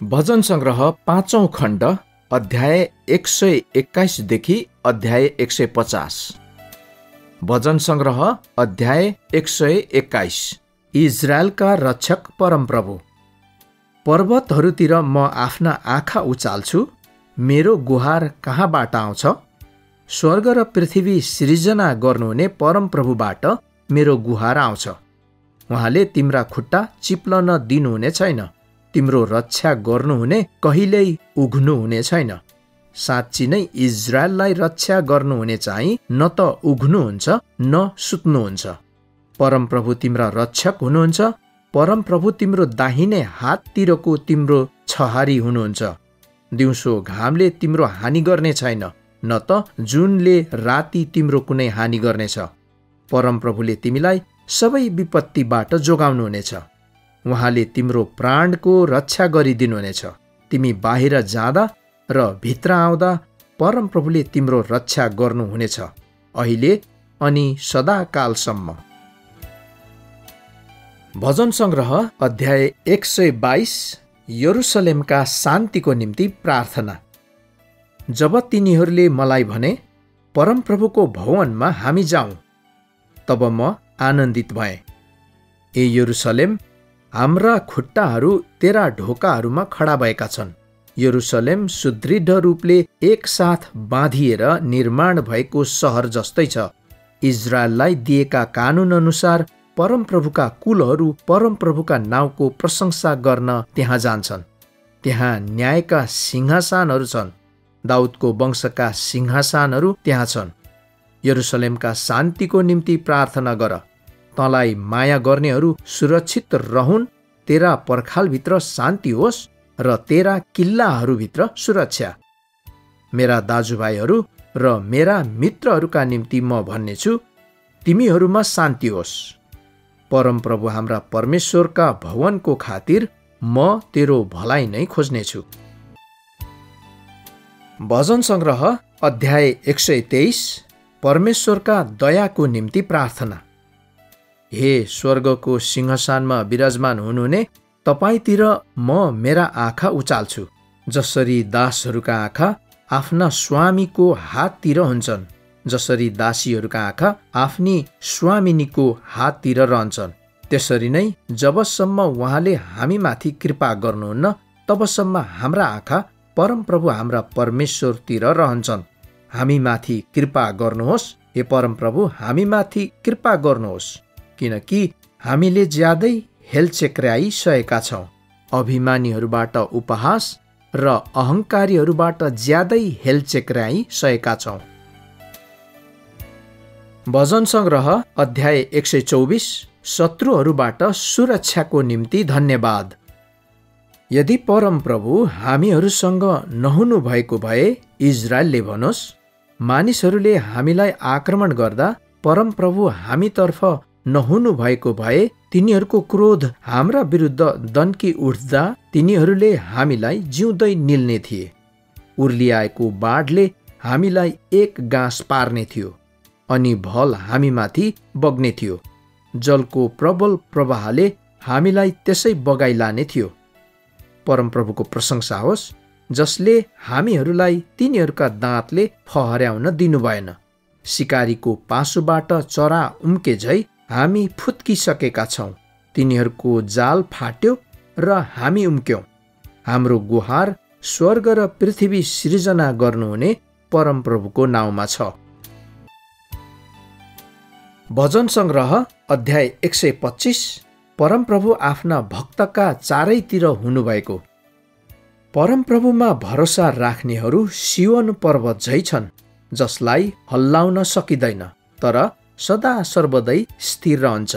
भजन संग्रह 5औं खण्ड अध्याय 121 देखि अध्याय 150। भजन संग्रह अध्याय 121। इजरायलका रक्षक परमप्रभु। पर्वतहरूतिर म आफ्ना आँखा उचाल्छु, मेरो गुहार कहाँबाट आउँछ? स्वर्ग र पृथ्वी सृजना गर्नुहुने परमप्रभुबाट मेरो गुहार आउँछ। उहाँले तिम्रा खुट्टा चिप्लन दिनुहुने छैन, तिम्रो रक्षा गर्नुहुने कहिल्यै उघ्नुहुने छैन। साँच्ची नै इजरायललाई रक्षा गर्नुहुने चाहिँ न त उघ्नुहुन्छ न सुत्नुहुन्छ। परमप्रभु तिम्रा रक्षक हुनुहुन्छ, परमप्रभु तिम्रो दाहिने हाततिरको तिम्रो छहारी हुनुहुन्छ। दिउँसो घामले तिम्रो हानि गर्ने छैन, न त जुनले राति तिम्रो कुनै हानि गर्नेछ। परमप्रभुले तिमीलाई सबै विपत्तिबाट जोगाउनुहुनेछ। उहाँले तिम्रो प्राणको रक्षा गरिदिनुहुनेछ। तिमी बाहिर जाँदा र भित्र आउँदा परमप्रभुले तिम्रो रक्षा गर्नुहुनेछ, अहिले अनि सदाकालसम्म। भजन संग्रह अध्याय 122। यरुसलेमका शान्तिको निम्ति प्रार्थना। जब तिनीहरूले मलाई भने, परमप्रभुको भवनमा हामी जाउँ, तब म आनन्दित भएँ। ए यरुसलेम, हाम्रा खुट्टाहरू तेरा ढोकाहरूमा खडा भएका छन्। यरुसलेम सुदृढ रूपले एकसाथ बाँधिएर निर्माण भएको सहर जस्तै छ। इजरायललाई दिएका कानुन अनुसार परमप्रभुका कुलहरू परमप्रभुका नाउँको प्रशंसा गर्न त्यहाँ जान्छन्। त्यहाँ न्यायका सिंहासनहरू छन्, दाउदको वंशका सिंहासनहरू त्यहाँ छन्। यरुसलेमका शान्तिको निम्ति प्रार्थना गर। तँलाई माया गर्नेहरू सुरक्षित रहून्, तेरा पर्खालभित्र शान्ति होस् र तेरा किल्लाहरूभित्र सुरक्षा। मेरा दाजुभाइहरू र मेरा मित्रहरूका निम्ति म भन्नेछु, तिमीहरूमा शान्ति होस्। परमप्रभु हाम्रा परमेश्वरका भवनको खातिर म तेरो भलाइ नै खोज्नेछु। भजन संग्रह अध्याय 123। परमेश्वरका दयाको निम्ति प्रार्थना। हे स्वर्गको सिंहासनमा विराजमान हुनुहुने, तपाईतिर म मेरा आँखा उचाल्छु। जसरी दासहरूका आँखा आफ्ना स्वामीको हाततिर हुन्छन्, जसरी दासीहरूका आँखा आफ्नी स्वामिनीको हाततिर रहन्छन्, त्यसरी नै जबसम्म उहाँले हामीमाथि कृपा गर्नुहुन्न, तबसम्म हाम्रा आँखा परमप्रभु हाम्रा परमेश्वरतिर रहन्छन्। हामीमाथि कृपा गर्नुहोस्, हे परमप्रभु, हामीमाथि कृपा गर्नुहोस्, किनकि हामीले ज्यादै हेलचेक्र्याइसकेका छौँ। अभिमानीहरूबाट उपहास र अहङ्कारीहरूबाट ज्यादै हेलचेक्र्याइसकेका छौँ। भजन संग्रह अध्याय 124। शत्रुहरूबाट सुरक्षाको निम्ति धन्यवाद। यदि परमप्रभु हामीहरूसँग नहुनु भएको भए, इजरायलले भनोस्, मानिसहरूले हामीलाई आक्रमण गर्दा परमप्रभु हामीतर्फ नहुनु भएको भए, तिनीहरूको क्रोध हाम्रा विरुद्ध दन्की उठ्दा तिनीहरूले हामीलाई जिउँदै निल्ने थिए। उर्लिआएको बाढले हामीलाई एक गाँस पार्ने थियो, अनि भल हामीमाथि बग्ने थियो। जलको प्रबल प्रवाहले हामीलाई त्यसै बगाइलाने थियो। परमप्रभुको प्रशंसा होस्, जसले हामीहरूलाई तिनीहरूका दाँतले फहर्याउन दिनु भएन। सिकारीको पासोबाट चरा उम्के झै हामी फुत्किसकेका छौँ। तिनीहरूको जाल फाट्यो र हामी उम्क्यौँ। हाम्रो गुहार स्वर्ग र पृथ्वी सृजना गर्नुहुने परमप्रभुको नाउँमा छ। भजन संग्रह अध्याय 125। परमप्रभु आफ्ना भक्तका चारैतिर हुनुभएको। परमप्रभुमा भरोसा राख्नेहरू सियोन पर्वत झै छन्, जसलाई हल्लाउन सकिँदैन, तर सदा सर्वदै स्थिर रहन्छ।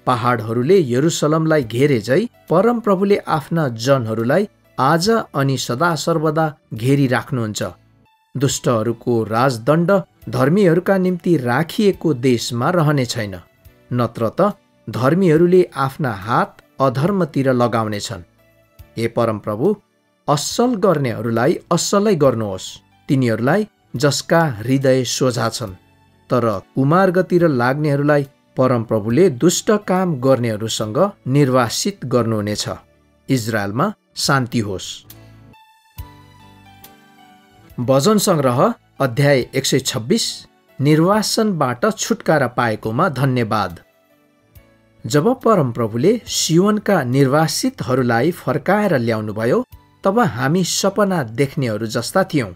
पहाडहरूले यरुसलमलाई घेरे झै परमप्रभुले आफ्ना जनहरूलाई आज अनि सदा सर्वदा घेरिराख्नुहुन्छ। दुष्टहरूको राजदण्ड धर्मीहरूका निम्ति राखिएको देशमा रहने छैन, नत्र त धर्मीहरूले आफ्ना हात अधर्मतिर लगाउनेछन्। हे परमप्रभु, असल गर्नेहरूलाई असलै गर्नुहोस्, तिनीहरूलाई जसका हृदय सोझा छन्। तर कुमार्गतिर लाग्नेहरूलाई परमप्रभुले दुष्ट काम गर्नेहरूसँग निर्वासित गर्नुहुनेछ। इजरायलमा शान्ति होस्। भजन सङ्ग्रह अध्याय 126 निर्वासनबाट छुटकारा पाएकोमा धन्यवाद। जब परमप्रभुले सियोनका निर्वासितहरूलाई फर्काएर ल्याउनुभयो तब हामी सपना देख्नेहरू जस्ता थियौँ।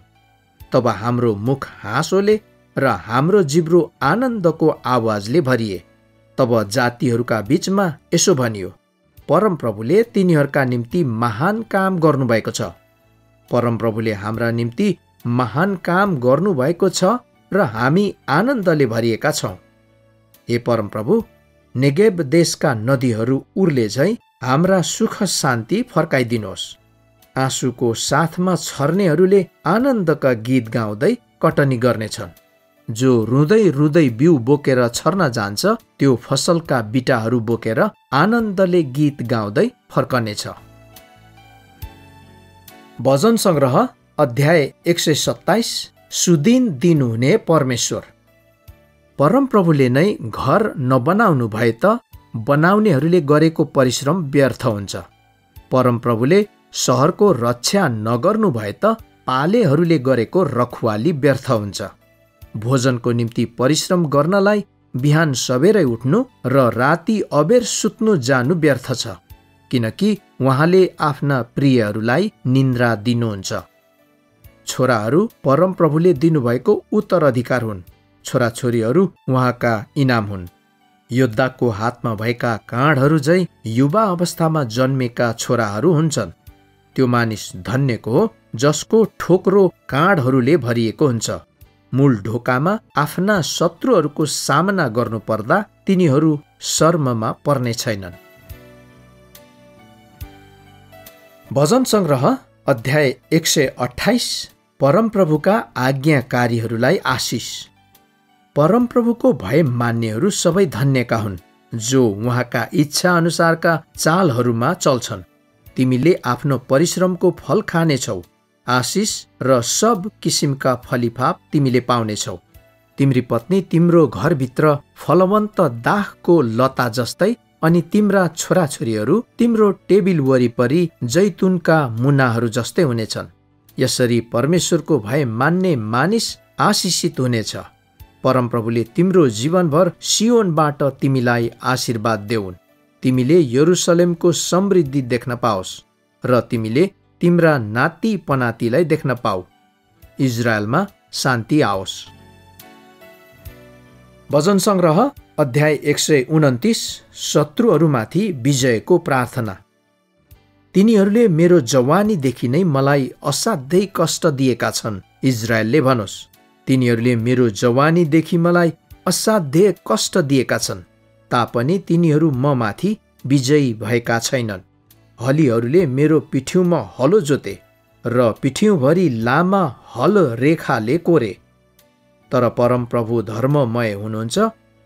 तब हाम्रो मुख हाँसोले र हाम्रो जिब्रो आनन्दको आवाजले भरिए। तब जातिहरूका बीचमा यसो भनियो, परमप्रभुले तिनीहरूका निम्ति महान काम गर्नुभएको छ। परमप्रभुले हाम्रा निम्ति महान काम गर्नुभएको छ र हामी आनन्दले भरिएका छौँ। हे परमप्रभु, नेगेब देशका नदीहरू उर्ले झैँ हाम्रा सुख शान्ति फर्काइदिनुहोस्। आँसुको साथमा छर्नेहरूले आनन्दका गीत गाउँदै कटनी गर्नेछन्। जो रुँदै रुँदै बिउ बोकेर छर्न जान्छ त्यो फसलका बिटाहरू बोकेर आनन्दले गीत गाउँदै फर्कनेछ। भजन सङ्ग्रह अध्याय 127 सुदिन दिनुहुने परमेश्वर। परमप्रभुले नै घर नबनाउनु भए त बनाउनेहरूले गरेको परिश्रम व्यर्थ हुन्छ। परमप्रभुले सहरको रक्षा नगर्नु भए त पालेहरूले गरेको रखवाली व्यर्थ हुन्छ। भोजनको निम्ति परिश्रम गर्नलाई बिहान सबेरै उठ्नु र राति अबेर सुत्नु जानु व्यर्थ छ, किनकि उहाँले आफ्ना प्रियहरूलाई निन्द्रा दिनुहुन्छ। छोराहरू परमप्रभुले दिनुभएको उत्तराधिकार हुन्। छोराछोरीहरू उहाँका इनाम हुन्। योद्धाको हातमा भएका काँडहरू झैँ युवा अवस्थामा जन्मेका छोराहरू हुन्छन्। त्यो मानिस धन्यको हो जसको ठोक्रो काँडहरूले भरिएको हुन्छ। मूल ढोकामा आफ्ना शत्रुहरूको सामना गर्नु पर्दा तिनीहरू शर्ममा पर्ने छैनन्। भजन सङ्ग्रह अध्याय 128 परमप्रभुका आज्ञाकारीहरूलाई आशिष। परमप्रभुको भय मान्नेहरू सबै धन्यका हुन्, जो उहाँका इच्छा अनुसारका चालहरूमा चल्छन्। तिमीले आफ्नो परिश्रमको फल खानेछौ। आशिष र सब किसिमका फलिफाप तिमीले पाउनेछौ। तिम्री पत्नी तिम्रो घरभित्र फलवन्त दाखको लता जस्तै अनि तिम्रा छोराछोरीहरू तिम्रो टेबिल वरिपरि जैतुनका मुनाहरू जस्तै हुनेछन्। यसरी परमेश्वरको भय मान्ने मानिस आशिषित हुनेछ। परमप्रभुले तिम्रो जीवनभर सियोनबाट तिमीलाई आशीर्वाद देऊन्। तिमीले यरुसलेमको समृद्धि देख्न पाओस् र तिमीले तिम्रा नाति पनातिलाई देख्न पाऊ। इजरायलमा शान्ति आओस्। भजन सङ्ग्रह अध्याय 129 शत्रुहरूमाथि विजयको प्रार्थना। तिनीहरूले मेरो जवानीदेखि नै मलाई असाध्यै कष्ट दिएका छन्। इजरायलले भनोस्, तिनीहरूले मेरो जवानीदेखि मलाई असाध्य कष्ट दिएका छन्, तापनि तिनीहरू ममाथि विजयी भएका छैनन्। हलीहरूले मेरो पिठ्यूमा हलो जोते र पिठ्यूभरि लामा हल रेखाले कोरे। तर परमप्रभु धर्ममय हुनुहुन्छ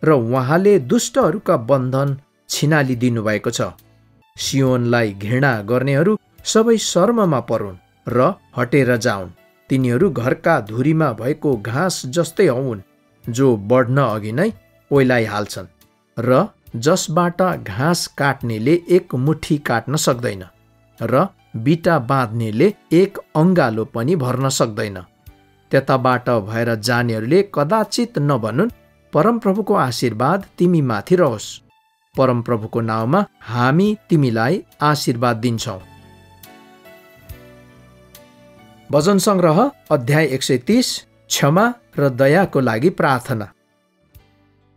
र उहाँले दुष्टहरूका बन्धन छिनालिदिनु भएको छ। सियोनलाई घृणा गर्नेहरू सबै शर्ममा परुन् र हटेर जाउन्। तिनीहरू घरका धुरीमा भएको घाँस जस्तै हुन्, जो बढ्न अघि नै ओइलाइहाल्छन् र जसबाट घाँस काट्नेले एक मुठी काट्न सक्दैन र बिटा बाँध्नेले एक अङ्गालो पनि भर्न सक्दैन। त्यताबाट भएर जानेहरूले कदाचित नभनुन्, परमप्रभुको आशीर्वाद तिमी माथि रहोस्। परमप्रभुको नाउँमा हामी तिमीलाई आशीर्वाद दिन्छौँ। भजन सङ्ग्रह अध्याय 130 क्षमा र दयाको लागि प्रार्थना।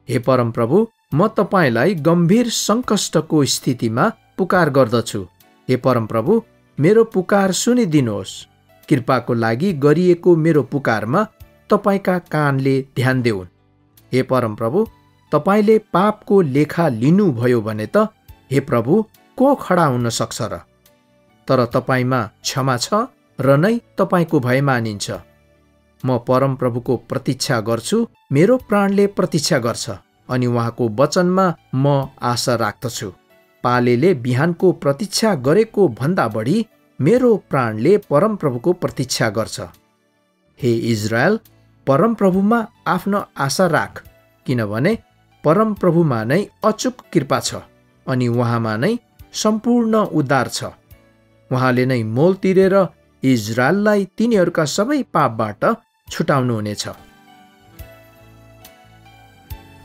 हे परमप्रभु, म तपाईँलाई गम्भीर सङ्कष्टको स्थितिमा पुकार गर्दछु। हे परमप्रभु, मेरो पुकार सुनिदिनुहोस्। कृपाको लागि गरिएको मेरो पुकारमा तपाईँका कानले ध्यान देऊन्। हे परमप्रभु, तपाईँले पापको लेखा लिनुभयो भने त हे प्रभु, को खडा हुन सक्छ र? तर तपाईँमा क्षमा छ र नै तपाईँको भय मानिन्छ। म परमप्रभुको प्रतीक्षा गर्छु। मेरो प्राणले प्रतीक्षा गर्छ अनि उहाँको वचनमा म आशा राख्दछु। पालेले बिहानको प्रतीक्षा गरेको भन्दा बढी मेरो प्राणले परमप्रभुको प्रतीक्षा गर्छ। हे इजरायल, परमप्रभुमा आफ्नो आशा राख, किनभने परमप्रभुमा नै अचूक कृपा छ अनि उहाँमा नै सम्पूर्ण उद्धार छ। उहाँले नै मोल तिरेर इजरायललाई तिनीहरूका सबै पापबाट छुटाउनुहुनेछ।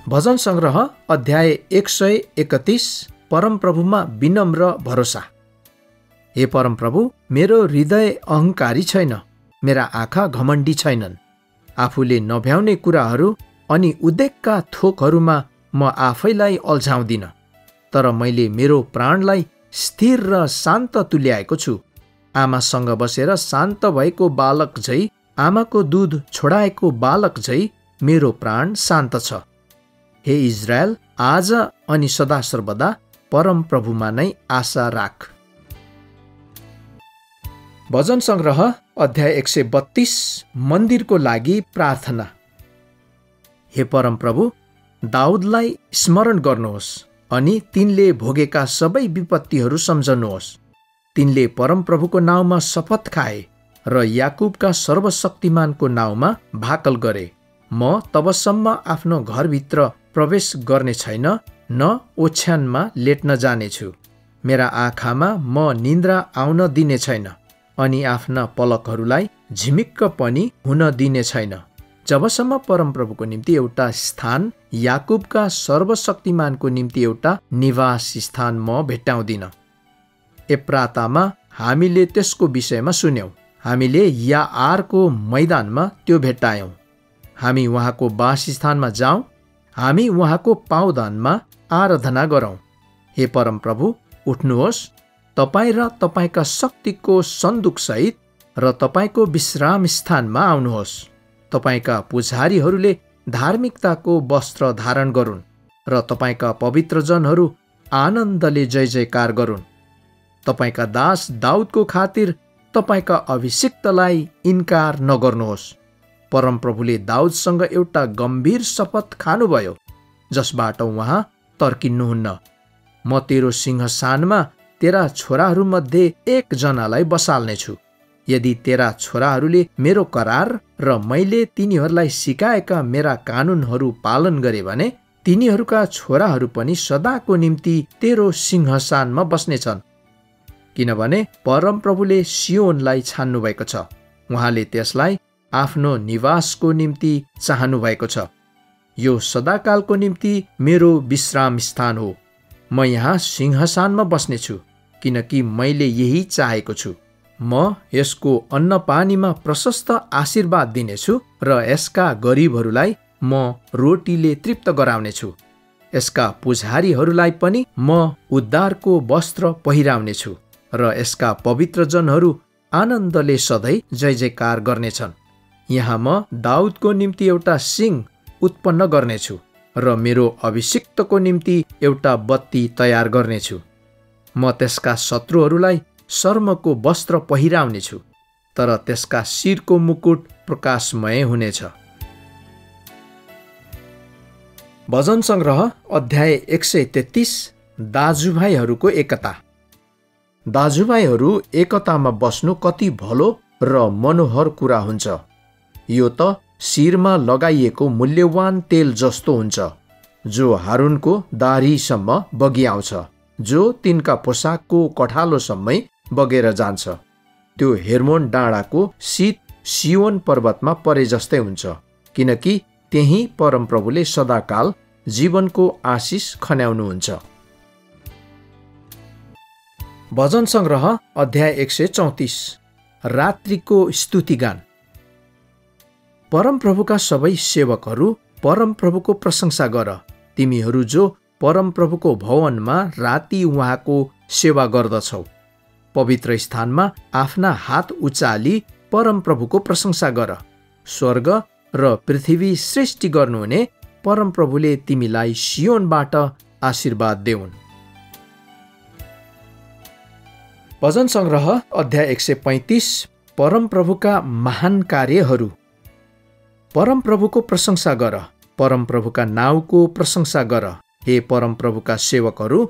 भजन संग्रह अध्याय 131 परमप्रभुमा विनम्र भरोसा। हे परमप्रभु, मेरो हृदय अहङ्कारी छैन, मेरा आँखा घमण्डी छैनन्। आफूले नभ्याउने कुराहरू अनि उद्वेगका थोकहरूमा म आफैलाई अल्झाउँदिन, तर मैले मेरो प्राणलाई स्थिर र शान्त तुल्याएको छु। आमासँग बसेर शान्त भएको बालक झै, आमाको दूध छोडाएको बालक झै मेरो प्राण शान्त छ। हे इजरायल, आज अनि सदा सर्वदा परमप्रभुमा नै आशा राख। भजन संग्रह अध्याय 132 मन्दिरको लागि प्रार्थना। हे परमप्रभु, दाउदलाई स्मरण गर्नुहोस् अनि तिनले भोगेका सबै विपत्तिहरू सम्झनुहोस्। तिनले परमप्रभुको नाउँमा शपथ खाए र याकुबका सर्वशक्तिमानको नाउँमा भाकल गरे। म तबसम्म आफ्नो घरभित्र प्रवेश गर्ने छैन, न ओछ्यानमा लेट्न जानेछु। मेरा आँखामा म निन्द्रा आउन दिने छैन अनि आफ्ना पलकहरूलाई झिमिक्क पनि हुन दिने छैन, जबसम्म परमप्रभुको निम्ति एउटा स्थान, याकुबका सर्वशक्तिमानको निम्ति एउटा निवास स्थान म भेट्टाउँदिन। एप्रातामा हामीले त्यसको विषयमा सुन्यौं, हामीले याआरको मैदानमा त्यो भेट्टायौं। हामी उहाँको वासस्थानमा जाउँ, हामी उहाँको पावदानमा आराधना गरौँ। हे परमप्रभु, उठ्नुहोस्, तपाईँ र तपाईँका शक्तिको सन्दुकसहित र तपाईँको विश्राम स्थानमा आउनुहोस्। तपाईँका पुजारीहरूले धार्मिकताको वस्त्र धारण गरून् र तपाईँका पवित्रजनहरू आनन्दले जय जयकार गरून्। तपाईँका दास दाउदको खातिर तपाईँका अभिषिक्तलाई इन्कार नगर्नुहोस्। परमप्रभुले दाउदसँग एउटा गम्भीर शपथ खानुभयो, जसबाट उहाँ तर्किन्नुहुन्न। म तेरो सिंहासनमा तेरा छोराहरूमध्ये एकजनालाई बसाल्नेछु। यदि तेरा छोराहरूले मेरो करार र मैले तिनीहरूलाई सिकाएका मेरा कानुनहरू पालन गरे भने तिनीहरूका छोराहरू पनि सदाको निम्ति तेरो सिंहासनमा बस्नेछन्। किनभने परमप्रभुले सियोनलाई छान्नु भएको छ, उहाँले त्यसलाई आफ्नो निवासको निम्ति चाहनु भएको छ। यो सदाकालको निम्ति मेरो विश्राम स्थान हो। म यहाँ सिंहासनमा बस्नेछु, किनकि मैले यही चाहेको छु। म यसको अन्नपानीमा प्रशस्त आशीर्वाद दिनेछु र यसका गरिबहरूलाई म रोटीले तृप्त गराउनेछु। यसका पुजारीहरूलाई पनि म उद्धारको वस्त्र पहिराउनेछु र यसका पवित्रजनहरू आनन्दले सधैँ जय जयकार गर्नेछन्। यहाँ म दाउदको निम्ति एउटा सिंह उत्पन्न गर्नेछु र मेरो अभिषिक्तको निम्ति एउटा बत्ती तयार गर्नेछु। म त्यसका शत्रुहरूलाई शर्मको वस्त्र पहिराउनेछु, तर त्यसका शिरको मुकुट प्रकाशमय हुनेछ। भजन संग्रह अध्याय 133 दाजुभाइहरूको एकता। दाजुभाइहरू एकतामा बस्नु कति भलो र मनोहर कुरा हुन्छ। यो त शिरमा लगाइएको मूल्यवान तेल जस्तो हुन्छ, जो हारूनको दाह्रीसम्म बगिआउँछ, जो तिनका पोसाकको कठालोसम्मै बगेर जान्छ। त्यो हेर्मोन डाँडाको शीत सियोन पर्वतमा परे जस्तै हुन्छ, किनकि त्यही परमप्रभुले सदाकाल जीवनको आशिष खन्याउनुहुन्छ। भजन संग्रह अध्याय 134 रात्रिको स्तुतिगान। परमप्रभुका सबै सेवकहरू, परमप्रभुको प्रशंसा गर। तिमीहरू जो परमप्रभुको भवनमा राति उहाँको सेवा गर्दछौ, पवित्र स्थानमा आफ्ना हात उचाली परमप्रभुको प्रशंसा गर। स्वर्ग र पृथ्वी सृष्टि गर्नुहुने परमप्रभुले तिमीलाई सियोनबाट आशीर्वाद देऊन्। भजन संग्रह अध्याय 135 परमप्रभुका महान कार्यहरू। परमप्रभुको प्रशंसा गर, परमप्रभुका नाउँको प्रशंसा गर। हे परमप्रभुका सेवकहरू,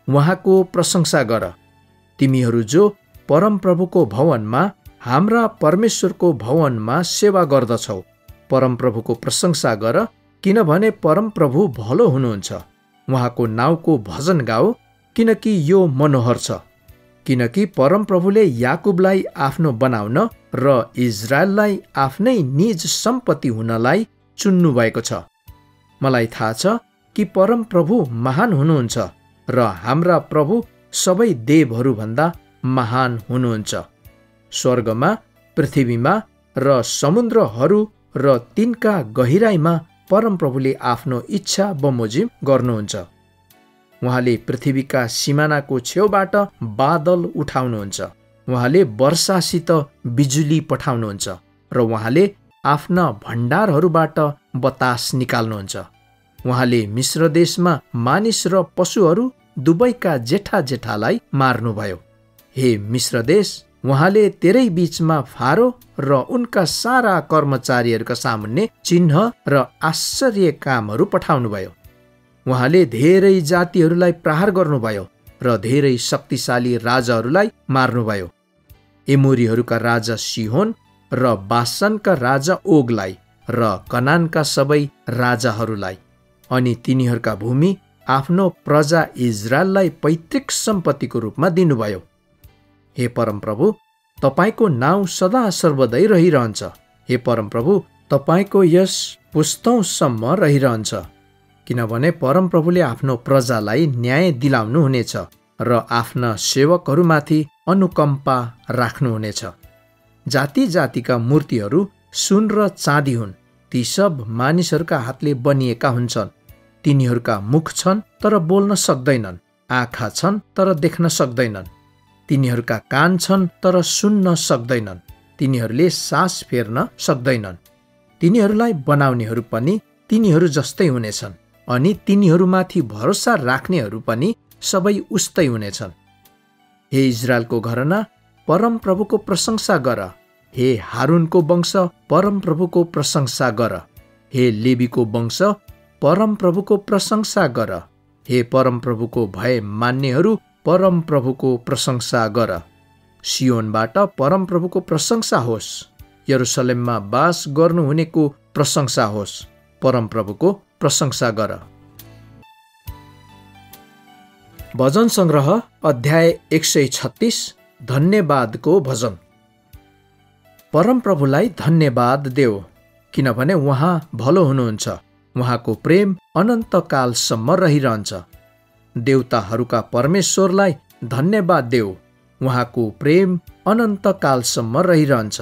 उहाँको प्रशंसा गर। तिमीहरू जो परमप्रभुको भवनमा, हाम्रा परमेश्वरको भवनमा सेवा गर्दछौ, परमप्रभुको प्रशंसा गर, किनभने परमप्रभु भलो हुनुहुन्छ। उहाँको नाउँको भजन गाओ, किनकि यो मनोहर छ। किनकि परमप्रभुले याकुबलाई आफ्नो बनाउन र इजरायललाई आफ्नै निज सम्पत्ति हुनलाई चुन्नु भएको छ। मलाई थाहा छ कि परमप्रभु महान हुनुहुन्छ र हाम्रा प्रभु सबै देवहरूभन्दा महान हुनुहुन्छ। स्वर्गमा, पृथ्वीमा र समुद्रहरू र तिनका गहिराईमा परमप्रभुले आफ्नो इच्छा बमोजिम गर्नुहुन्छ। उहाँले पृथ्वीका सिमानाको छेउबाट बादल उठाउनुहुन्छ। उहाँले वर्षासित बिजुली पठाउनुहुन्छ र उहाँले आफ्ना भण्डारहरूबाट बतास निकाल्नुहुन्छ। उहाँले मिश्र देशमा मानिस र पशुहरू दुवैका जेठा जेठालाई मार्नुभयो। हे मिश्र देश, उहाँले तेरै बीचमा फारो र उनका सारा कर्मचारीहरूका सामुन्ने चिन्ह र आश्चर्य कामहरू पठाउनुभयो। उहाँले धेरै जातिहरूलाई प्रहार गर्नुभयो र धेरै शक्तिशाली राजाहरूलाई मार्नुभयो। एमोरीहरूका राजा सिहोन र बासनका राजा ओगलाई र कनानका सबै राजाहरूलाई, अनि तिनीहरूका भूमि आफ्नो प्रजा इजरायललाई पैतृक सम्पत्तिको रूपमा दिनुभयो। हे परमप्रभु, तपाईको नाउँ सदा सर्वदै रहिरहन्छ। हे परमप्रभु, तपाईको यस पुस्तौँसम्म रहिरहन्छ, किनभने परमप्रभुले आफ्नो प्रजालाई न्याय दिलाउनु हुनेछ र आफ्ना सेवकहरूमाथि अनुकम्पा राख्नुहुनेछ। जाति जातिका मूर्तिहरू सुन र चाँदी हुन्। ती सब मानिसहरूका हातले बनिएका हुन्छन्। तिनीहरूका मुख छन् तर बोल्न सक्दैनन्, आँखा छन् तर देख्न सक्दैनन्, तिनीहरूका कान छन् तर सुन्न सक्दैनन्, तिनीहरूले सास फेर्न सक्दैनन्। तिनीहरूलाई बनाउनेहरू पनि तिनीहरू जस्तै हुनेछन्, अनि तिनीहरूमाथि भरोसा राख्नेहरू पनि सबै उस्तै हुनेछन्। हे इजरायलको घरना, परमप्रभुको प्रशंसा गर। हे हारूनको वंश, परमप्रभुको प्रशंसा गर। हे लेवीको वंश, परमप्रभुको प्रशंसा गर। हे परमप्रभुको भय मान्नेहरू, परमप्रभुको प्रशंसा गर। सियोनबाट परमप्रभुको प्रशंसा होस्। यरुसलेममा बास गर्नुहुनेको प्रशंसा होस्। परमप्रभुको प्रशंसा गर। भजन सङ्ग्रह अध्याय 136। धन्यवादको भजन। परमप्रभुलाई धन्यवाद देऊ, किनभने उहाँ भलो हुनुहुन्छ। उहाँको प्रेम अनन्तकालसम्म रहिरहन्छ। देवताहरूका परमेश्वरलाई धन्यवाद देऊ, उहाँको प्रेम अनन्तकालसम्म रहिरहन्छ।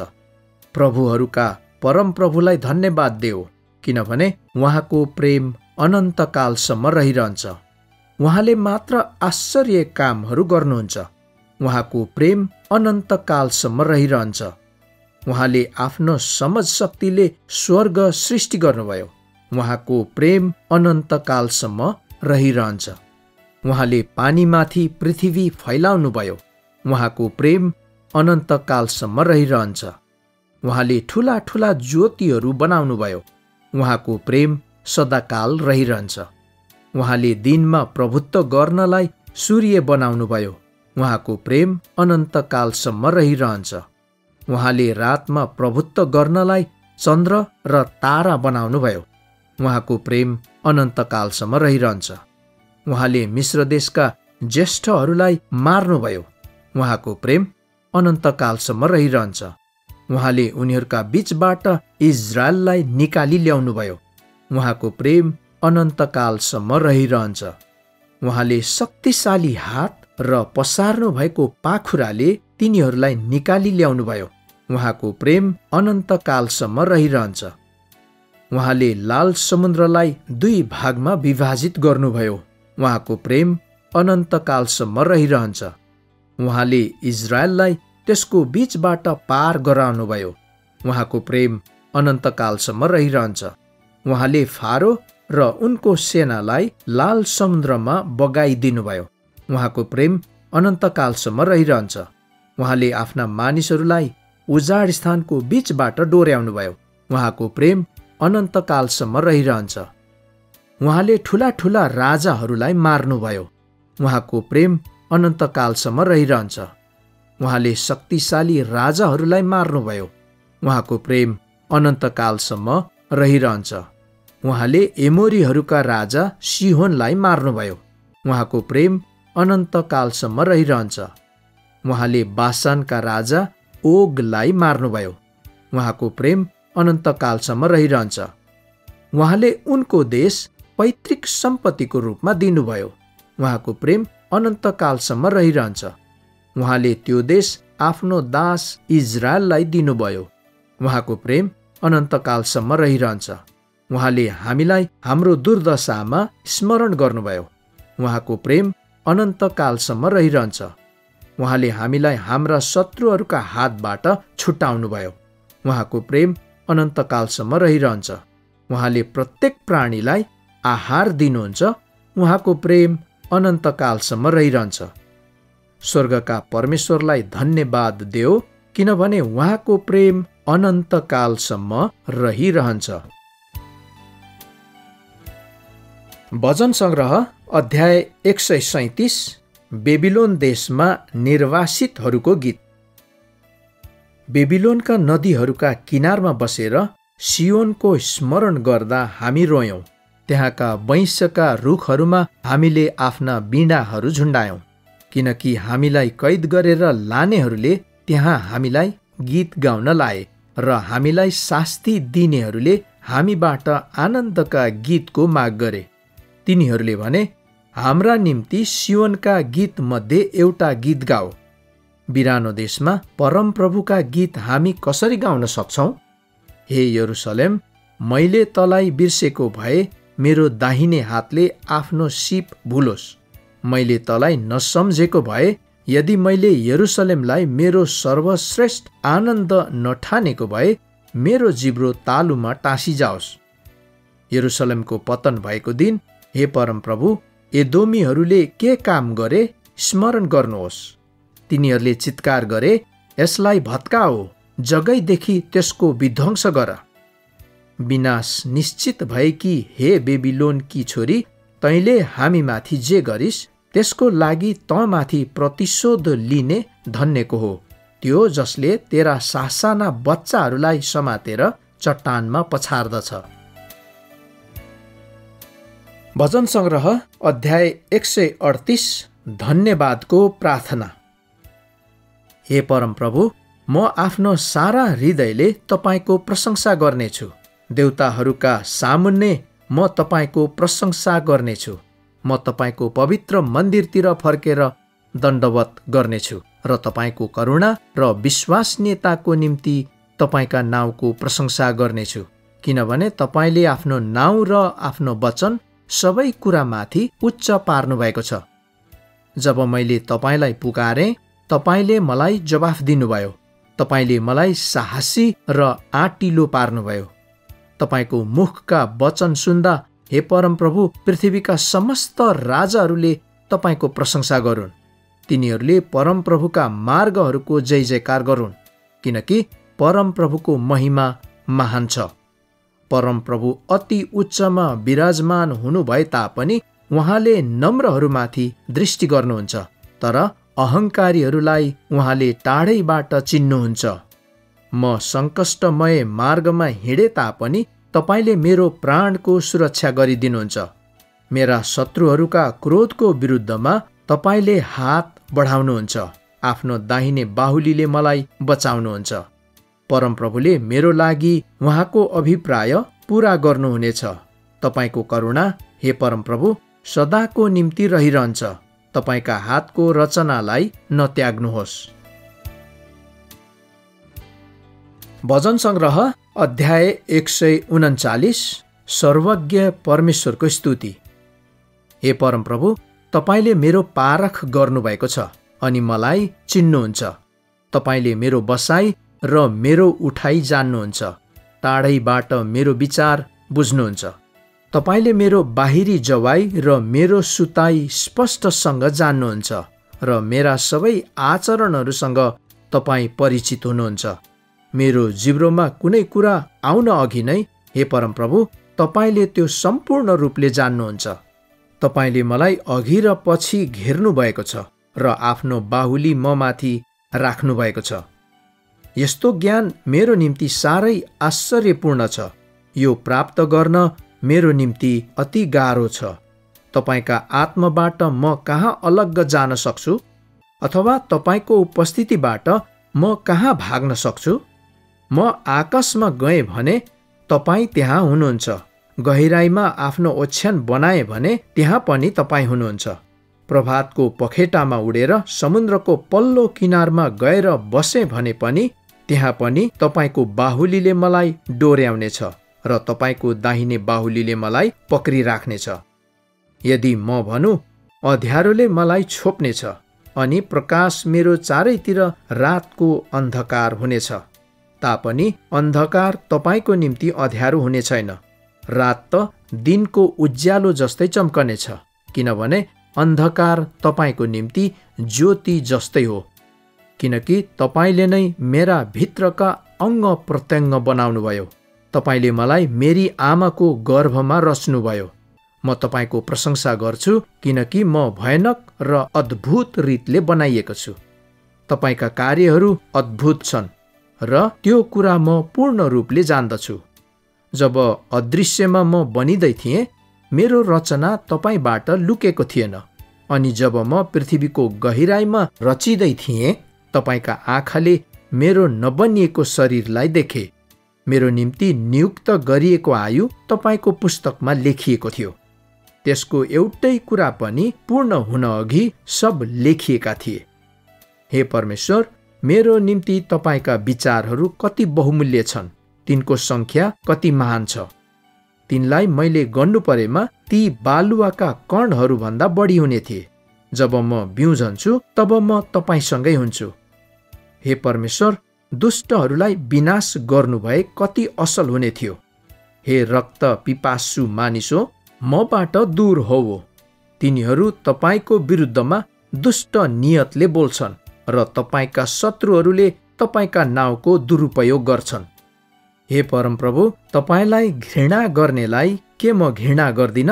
प्रभुहरूका परमप्रभुलाई धन्यवाद देऊ, किनभने उहाँको प्रेम अनन्तकालसम्म रहिरहन्छ। उहाँले मात्र आश्चर्य कामहरू गर्नुहुन्छ। उहाँको प्रेम अनन्तकालसम्म रहिरहन्छ। उहाँले आफ्नो समझ शक्तिले स्वर्ग सृष्टि गर्नुभयो। उहाँको प्रेम अनन्तकालसम्म रहिरहन्छ। उहाँले पानीमाथि पृथ्वी फैलाउनुभयो। उहाँको प्रेम अनन्तकालसम्म रहिरहन्छ। उहाँले ठुला ठुला ज्योतिहरू बनाउनुभयो। उहाँको प्रेम सदाकाल रहिरहन्छ। उहाँले दिनमा प्रभुत्व गर्नलाई सूर्य बनाउनुभयो। उहाँको प्रेम अनन्तकालसम्म रहिरहन्छ। उहाँले रातमा प्रभुत्व गर्नलाई चन्द्र र तारा बनाउनुभयो। उहाँको प्रेम अनन्तकालसम्म रहिरहन्छ। उहाँले मिश्र देशका ज्येष्ठहरूलाई मार्नुभयो। उहाँको प्रेम अनन्तकालसम्म रहिरहन्छ। उहाँले उनीहरूका बीचबाट इजरायललाई निकाली ल्याउनुभयो। उहाँको प्रेम अनन्तकालसम्म रहिरहन्छ। उहाँले शक्तिशाली हात र पसार्नु भएको पाखुराले तिनीहरूलाई निकाली ल्याउनुभयो। उहाँको प्रेम अनन्तकालसम्म रहिरहन्छ। उहाँले लाल समुद्रलाई 2 भागमा विभाजित गर्नुभयो। उहाँको प्रेम अनन्तकालसम्म रहिरहन्छ। उहाँले इजरायललाई त्यसको बीचबाट पार गराउनुभयो। उहाँको प्रेम अनन्तकालसम्म रहिरहन्छ। उहाँले फारो र उनको सेनालाई लाल समुद्रमा बगाइदिनुभयो। उहाँको प्रेम अनन्तकालसम्म रहिरहन्छ। उहाँले आफ्ना मानिसहरूलाई उजाड स्थानको बीचबाट डोर्याउनुभयो। उहाँको प्रेम अनन्तकालसम्म रहिरहन्छ। उहाँले ठुला ठुला राजाहरूलाई मार्नुभयो। उहाँको प्रेम अनन्तकालसम्म रहिरहन्छ। उहाँले शक्तिशाली राजाहरूलाई मार्नुभयो। उहाँको प्रेम अनन्तकालसम्म रहिरहन्छ। उहाँले एमोरीहरूका राजा सिहोनलाई मार्नुभयो। उहाँको प्रेम अनन्तकालसम्म रहिरहन्छ। उहाँले बासानका राजा ओगलाई मार्नुभयो। उहाँको प्रेम अनन्तकालसम्म रहिरहन्छ। उहाँले उनको देश पैतृक सम्पत्तिको रूपमा दिनुभयो। उहाँको प्रेम अनन्तकालसम्म रहिरहन्छ। उहाँले त्यो देश आफ्नो दास इजरायललाई दिनुभयो। उहाँको प्रेम अनन्तकालसम्म रहिरहन्छ। उहाँले हामीलाई हाम्रो दुर्दशामा स्मरण गर्नुभयो। उहाँको प्रेम अनन्तकालसम्म रहिरहन्छ। उहाँले हामीलाई हाम्रा शत्रुहरूका हातबाट छुटाउनुभयो। उहाँको प्रेम अनन्तकालसम्म रहिरहन्छ। उहाँले प्रत्येक प्राणीलाई आहार दिनुहुन्छ। उहाँको प्रेम अनन्तकालसम्म रहिरहन्छ। स्वर्गका परमेश्वरलाई धन्यवाद देऊ, किनभने उहाँको प्रेम अनन्तकालसम्म रहिरहन्छ। भजन सङ्ग्रह अध्याय 137 बेबिलोन देशमा निर्वासितहरूको गीत। बेबिलोनका नदीहरूका किनारमा बसेर सियोनको स्मरण गर्दा हामी रोयौं। त्यहाँका वैंशका रुखहरूमा हामीले आफ्ना बीणाहरू झुन्डायौं, किनकि हामीलाई कैद गरेर लानेहरूले त्यहाँ हामीलाई गीत गाउन लाए र हामीलाई शास्ति दिनेहरूले हामीबाट आनन्दका गीतको माग गरे। तिनीहरूले भने, हाम्रा निम्ति सियोनका गीत मध्ये एउटा गीत गाओ। बिरानो देशमा परमप्रभुका गीत हामी कसरी गाउन सक्छौं? हे यरुसलेम, मैले तँलाई बिर्सेको भए मेरो दाहिने हातले आफ्नो सिप भुलोस्। मैले तँलाई नसम्झेको भए, यदि मैले यरुसलेमलाई मेरो सर्वश्रेष्ठ आनन्द नठानेको भए, मेरो जिब्रो तालुमा टाँसिजाओस्। यरुसलेमको पतन भएको दिन, हे परमप्रभु, एदोमीहरूले के काम गरे स्मरण गर्नुहोस्। तिनीहरूले चित्कार गरे, यसलाई भत्काओ, जगैदेखि त्यसको विध्वंस गर। विनाश निश्चित भएकी हे बेबिलोनकी छोरी, तैँले हामीमाथि जे गरिस् त्यसको लागि तँमाथि प्रतिशोध लिने धन्यको हो त्यो जसले तेरा सासाना बच्चाहरूलाई समातेर चट्टानमा पछार्दछ। भजन सङ्ग्रह अध्याय 138 धन्यवादको प्रार्थना। हे परमप्रभु, म आफ्नो सारा हृदयले तपाईँको प्रशंसा गर्नेछु। देवताहरूका सामुन्ने म तपाईँको प्रशंसा गर्नेछु। म तपाईँको पवित्र मन्दिरतिर फर्केर दण्डवत गर्नेछु र तपाईँको करुणा र विश्वसनीयताको निम्ति तपाईँका नाउँको प्रशंसा गर्नेछु, किनभने तपाईँले आफ्नो नाउँ र आफ्नो वचन सबै कुरामाथि उच्च पार्नु भएको छ। जब मैले तपाईँलाई पुकारेँ, तपाईँले मलाई जवाफ दिनुभयो। तपाईँले मलाई साहसी र आँटिलो पार्नुभयो। तपाईँको मुखका वचन सुन्दा, हे परमप्रभु, पृथ्वीका समस्त राजाहरूले तपाईँको प्रशंसा गरून्। तिनीहरूले परमप्रभुका मार्गहरूको जय जयकार गरून्, किनकि परमप्रभुको महिमा महान छ। परमप्रभु अति उच्चमा विराजमान हुनुभए तापनि उहाँले नम्रहरूमाथि दृष्टि गर्नुहुन्छ, तर अहङ्कारीहरूलाई उहाँले टाढैबाट चिन्नुहुन्छ। म सङ्कष्टमय मार्गमा हिँडे तापनि तपाईँले मेरो प्राणको सुरक्षा गरिदिनुहुन्छ। मेरा शत्रुहरूका क्रोधको विरुद्धमा तपाईँले हात बढाउनुहुन्छ। आफ्नो दाहिने बाहुलीले मलाई बचाउनुहुन्छ। परमप्रभुले मेरो लागि उहाँको अभिप्राय पूरा गर्नुहुनेछ। तपाईँको करुणा, हे परमप्रभु, सदाको निम्ति रहिरहन्छ। तपाईँका हातको रचनालाई नत्याग्नुहोस्। भजन सङ्ग्रह अध्याय 139 सर्वज्ञ परमेश्वरको स्तुति। हे परमप्रभु, तपाईँले मेरो पारख गर्नुभएको छ अनि मलाई चिन्नुहुन्छ। तपाईँले मेरो बसाइ र मेरो उठाइ जान्नुहुन्छ। टाढैबाट मेरो विचार बुझ्नुहुन्छ। तपाईँले मेरो बाहिरी जवाई र मेरो सुताई स्पष्टसँग जान्नुहुन्छ र मेरा सबै आचरणहरूसँग तपाईँ परिचित हुनुहुन्छ। मेरो जिब्रोमा कुनै कुरा आउन अघि नै, हे परमप्रभु, तपाईँले त्यो सम्पूर्ण रूपले जान्नुहुन्छ। तपाईँले मलाई अघि र पछि घेर्नु भएको छ र आफ्नो बाहुली ममाथि राख्नु भएको छ। यस्तो ज्ञान मेरो निम्ति साह्रै आश्चर्यपूर्ण छ। यो प्राप्त गर्न मेरो निम्ति अति गाह्रो छ। तपाईँका आत्माबाट म कहाँ अलग्ग जान सक्छु? अथवा तपाईँको उपस्थितिबाट म कहाँ भाग्न सक्छु? म आकाशमा गएँ भने तपाईँ त्यहाँ हुनुहुन्छ, गहिराईमा आफ्नो ओछ्यान बनाए भने त्यहाँ पनि तपाईँ हुनुहुन्छ, प्रभातको पखेटामा उडेर समुद्रको पल्लो किनारमा गएर बसे भने पनि त्यहाँ पनि तपाईँको बाहुलीले मलाई डोर्याउनेछ र तपाईँको दाहिने बाहुलीले मलाई पक्रिराख्नेछ। यदि म भनौँ अँध्यारोले मलाई छोप्नेछ अनि प्रकाश मेरो चारैतिर रातको अन्धकार हुनेछ, तापनि अन्धकार तपाईँको निम्ति अँध्यारो हुने छैन, रात त दिनको उज्यालो जस्तै चम्कनेछ, किनभने अन्धकार तपाईँको निम्ति ज्योति जस्तै हो। किनकि तपाईँले नै मेरा भित्रका अङ्ग प्रत्यङ्ग बनाउनुभयो, तपाईँले मलाई मेरी आमाको गर्भमा रच्नुभयो। म तपाईँको प्रशंसा गर्छु किनकि म भयानक र अद्भुत रीतले बनाइएको छु। तपाईँका कार्यहरू अद्भुत छन् र त्यो कुरा म पूर्ण रूपले जान्दछु। जब अदृश्यमा म बनिँदै थिएँ, मेरो रचना तपाईँबाट लुकेको थिएन, अनि जब म पृथ्वीको गहिराईमा रचिँदै थिएँ, तपाईँका आँखाले मेरो नबनिएको शरीरलाई देखे। मेरो निम्ति नियुक्त गरिएको आयु तपाईँको पुस्तकमा लेखिएको थियो। त्यसको एउटै कुरा पनि पूर्ण हुन अघि सब लेखिएका थिए। हे परमेश्वर, मेरो निम्ति तपाईँका विचारहरू कति बहुमूल्य छन्, तिनको सङ्ख्या कति महान छ। तिनलाई मैले गर्नु परेमा ती बालुवाका कणहरूभन्दा बढी हुने थिए। जब म बिउझन्छु तब म तपाईँसँगै हुन्छु। हे परमेश्वर, दुष्टहरूलाई विनाश गर्नुभए कति असल हुने थियो। हे रक्त पिपासु मानिसो, मबाट दूर होवो। तिनीहरू तपाईँको विरुद्धमा दुष्ट नियतले बोल्छन् र तपाईँका शत्रुहरूले तपाईँका नाउँको दुरुपयोग गर्छन्। हे परमप्रभु, तपाईँलाई घृणा गर्नेलाई के म घृणा गर्दिन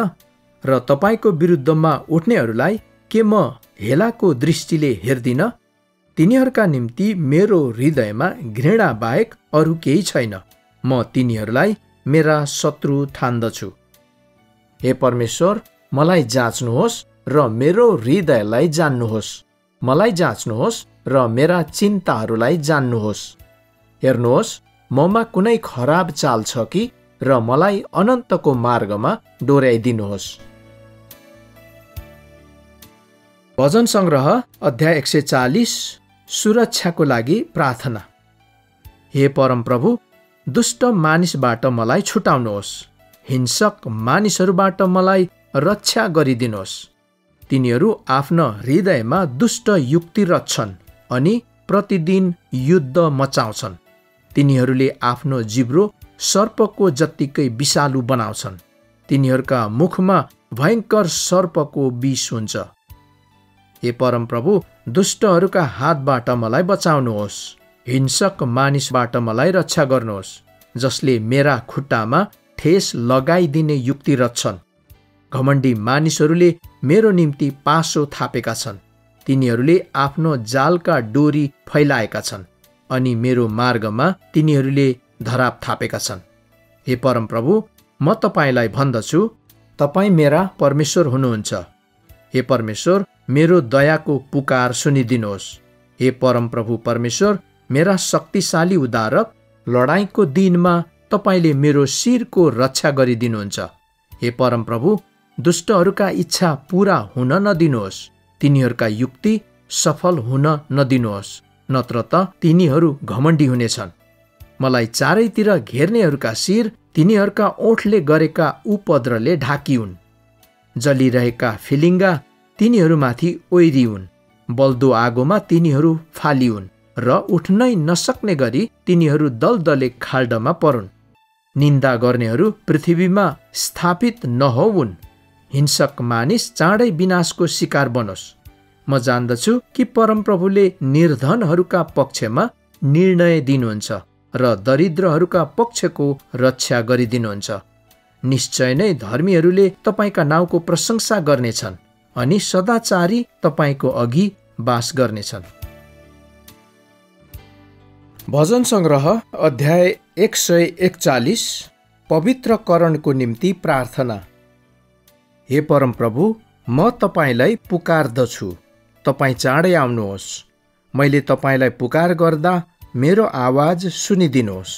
र तपाईँको विरुद्धमा उठ्नेहरूलाई के म हेलाको दृष्टिले हेर्दिन? तिनीहरूका निम्ति मेरो हृदयमा घृणा बाहेक अरू केही छैन। म तिनीहरूलाई मेरा शत्रु ठान्दछु। हे परमेश्वर, मलाई जाँच्नुहोस् र मेरो हृदयलाई जान्नुहोस्। मलाई जाँच्नुहोस् र मेरा चिन्ताहरूलाई जान्नुहोस्। हेर्नुहोस्, ममा कुनै खराब चाल छ कि र मलाई अनन्तको मार्गमा डोर्याइदिनुहोस्। भजन सङ्ग्रह अध्याय 140, सुरक्षाको लागि प्रार्थना। हे परमप्रभु, दुष्ट मानिसबाट मलाई छुटाउनुहोस्, हिंसक मानिसहरूबाट मलाई रक्षा गरिदिनुहोस्। तिनीहरू आफ्ना हृदयमा दुष्ट युक्ति रच्छन् अनि प्रतिदिन युद्ध मचाउँछन्। तिनीहरूले आफ्नो जिब्रो सर्पको जत्तिकै विषालु बनाउँछन्। तिनीहरूका मुखमा भयङ्कर सर्पको विष हुन्छ। हे परमप्रभु, दुष्टहरूका हातबाट मलाई बचाउनुहोस्। हिंसक मानिसबाट मलाई रक्षा गर्नुहोस्, जसले मेरा खुट्टामा ठेस लगाइदिने युक्ति रच्छन्। घमण्डी मानिसहरूले मेरो निम्ति पासो थापेका छन्। तिनीहरूले आफ्नो जालका डोरी फैलाएका छन् अनि मेरो मार्गमा तिनीहरूले धराप थापेका छन्। हे परमप्रभु, म तपाईँलाई भन्दछु, तपाईँ मेरा परमेश्वर हुनुहुन्छ। हे परमेश्वर, मेरो दयाको पुकार सुनिदिनुहोस्। हे परमप्रभु परमेश्वर, मेरा शक्तिशाली उद्धारक, लडाईँको दिनमा तपाईँले मेरो शिरको रक्षा गरिदिनुहुन्छ। हे परमप्रभु, दुष्टहरूका इच्छा पूरा हुन नदिनुहोस्। तिनीहरूका युक्ति सफल हुन नदिनुहोस्, नत्र त तिनीहरू घमण्डी हुनेछन्। मलाई चारैतिर घेर्नेहरूका शिर तिनीहरूका ओठले गरेका उपद्रवले ढाकिउन्। जलिरहेका फिलिङ्गा तिनीहरूमाथि ओइरिउन्। बल्दो आगोमा तिनीहरू फालिउन् र उठ्नै नसक्ने गरी तिनीहरू दलदले खाल्डमा परुन्। निन्दा गर्नेहरू पृथ्वीमा स्थापित नहोउन्। हिंसक मानिस चाँडै विनाशको शिकार बनोस्। म जान्दछु कि परमप्रभुले निर्धनहरूका पक्षमा निर्णय दिनुहुन्छ र दरिद्रहरूका पक्षको रक्षा गरिदिनुहुन्छ। निश्चय नै धर्मीहरूले तपाईँका नाउँको प्रशंसा गर्नेछन् अनि सदाचारी तपाईँको अघि वास गर्नेछन्। भजन सङ्ग्रह अध्याय 141, पवित्रकरणको निम्ति प्रार्थना। हे परमप्रभु, म तपाईँलाई पुकार्दछु। तपाईँ चाँडै आउनुहोस्। मैले तपाईँलाई पुकार गर्दा मेरो आवाज सुनिदिनुहोस्।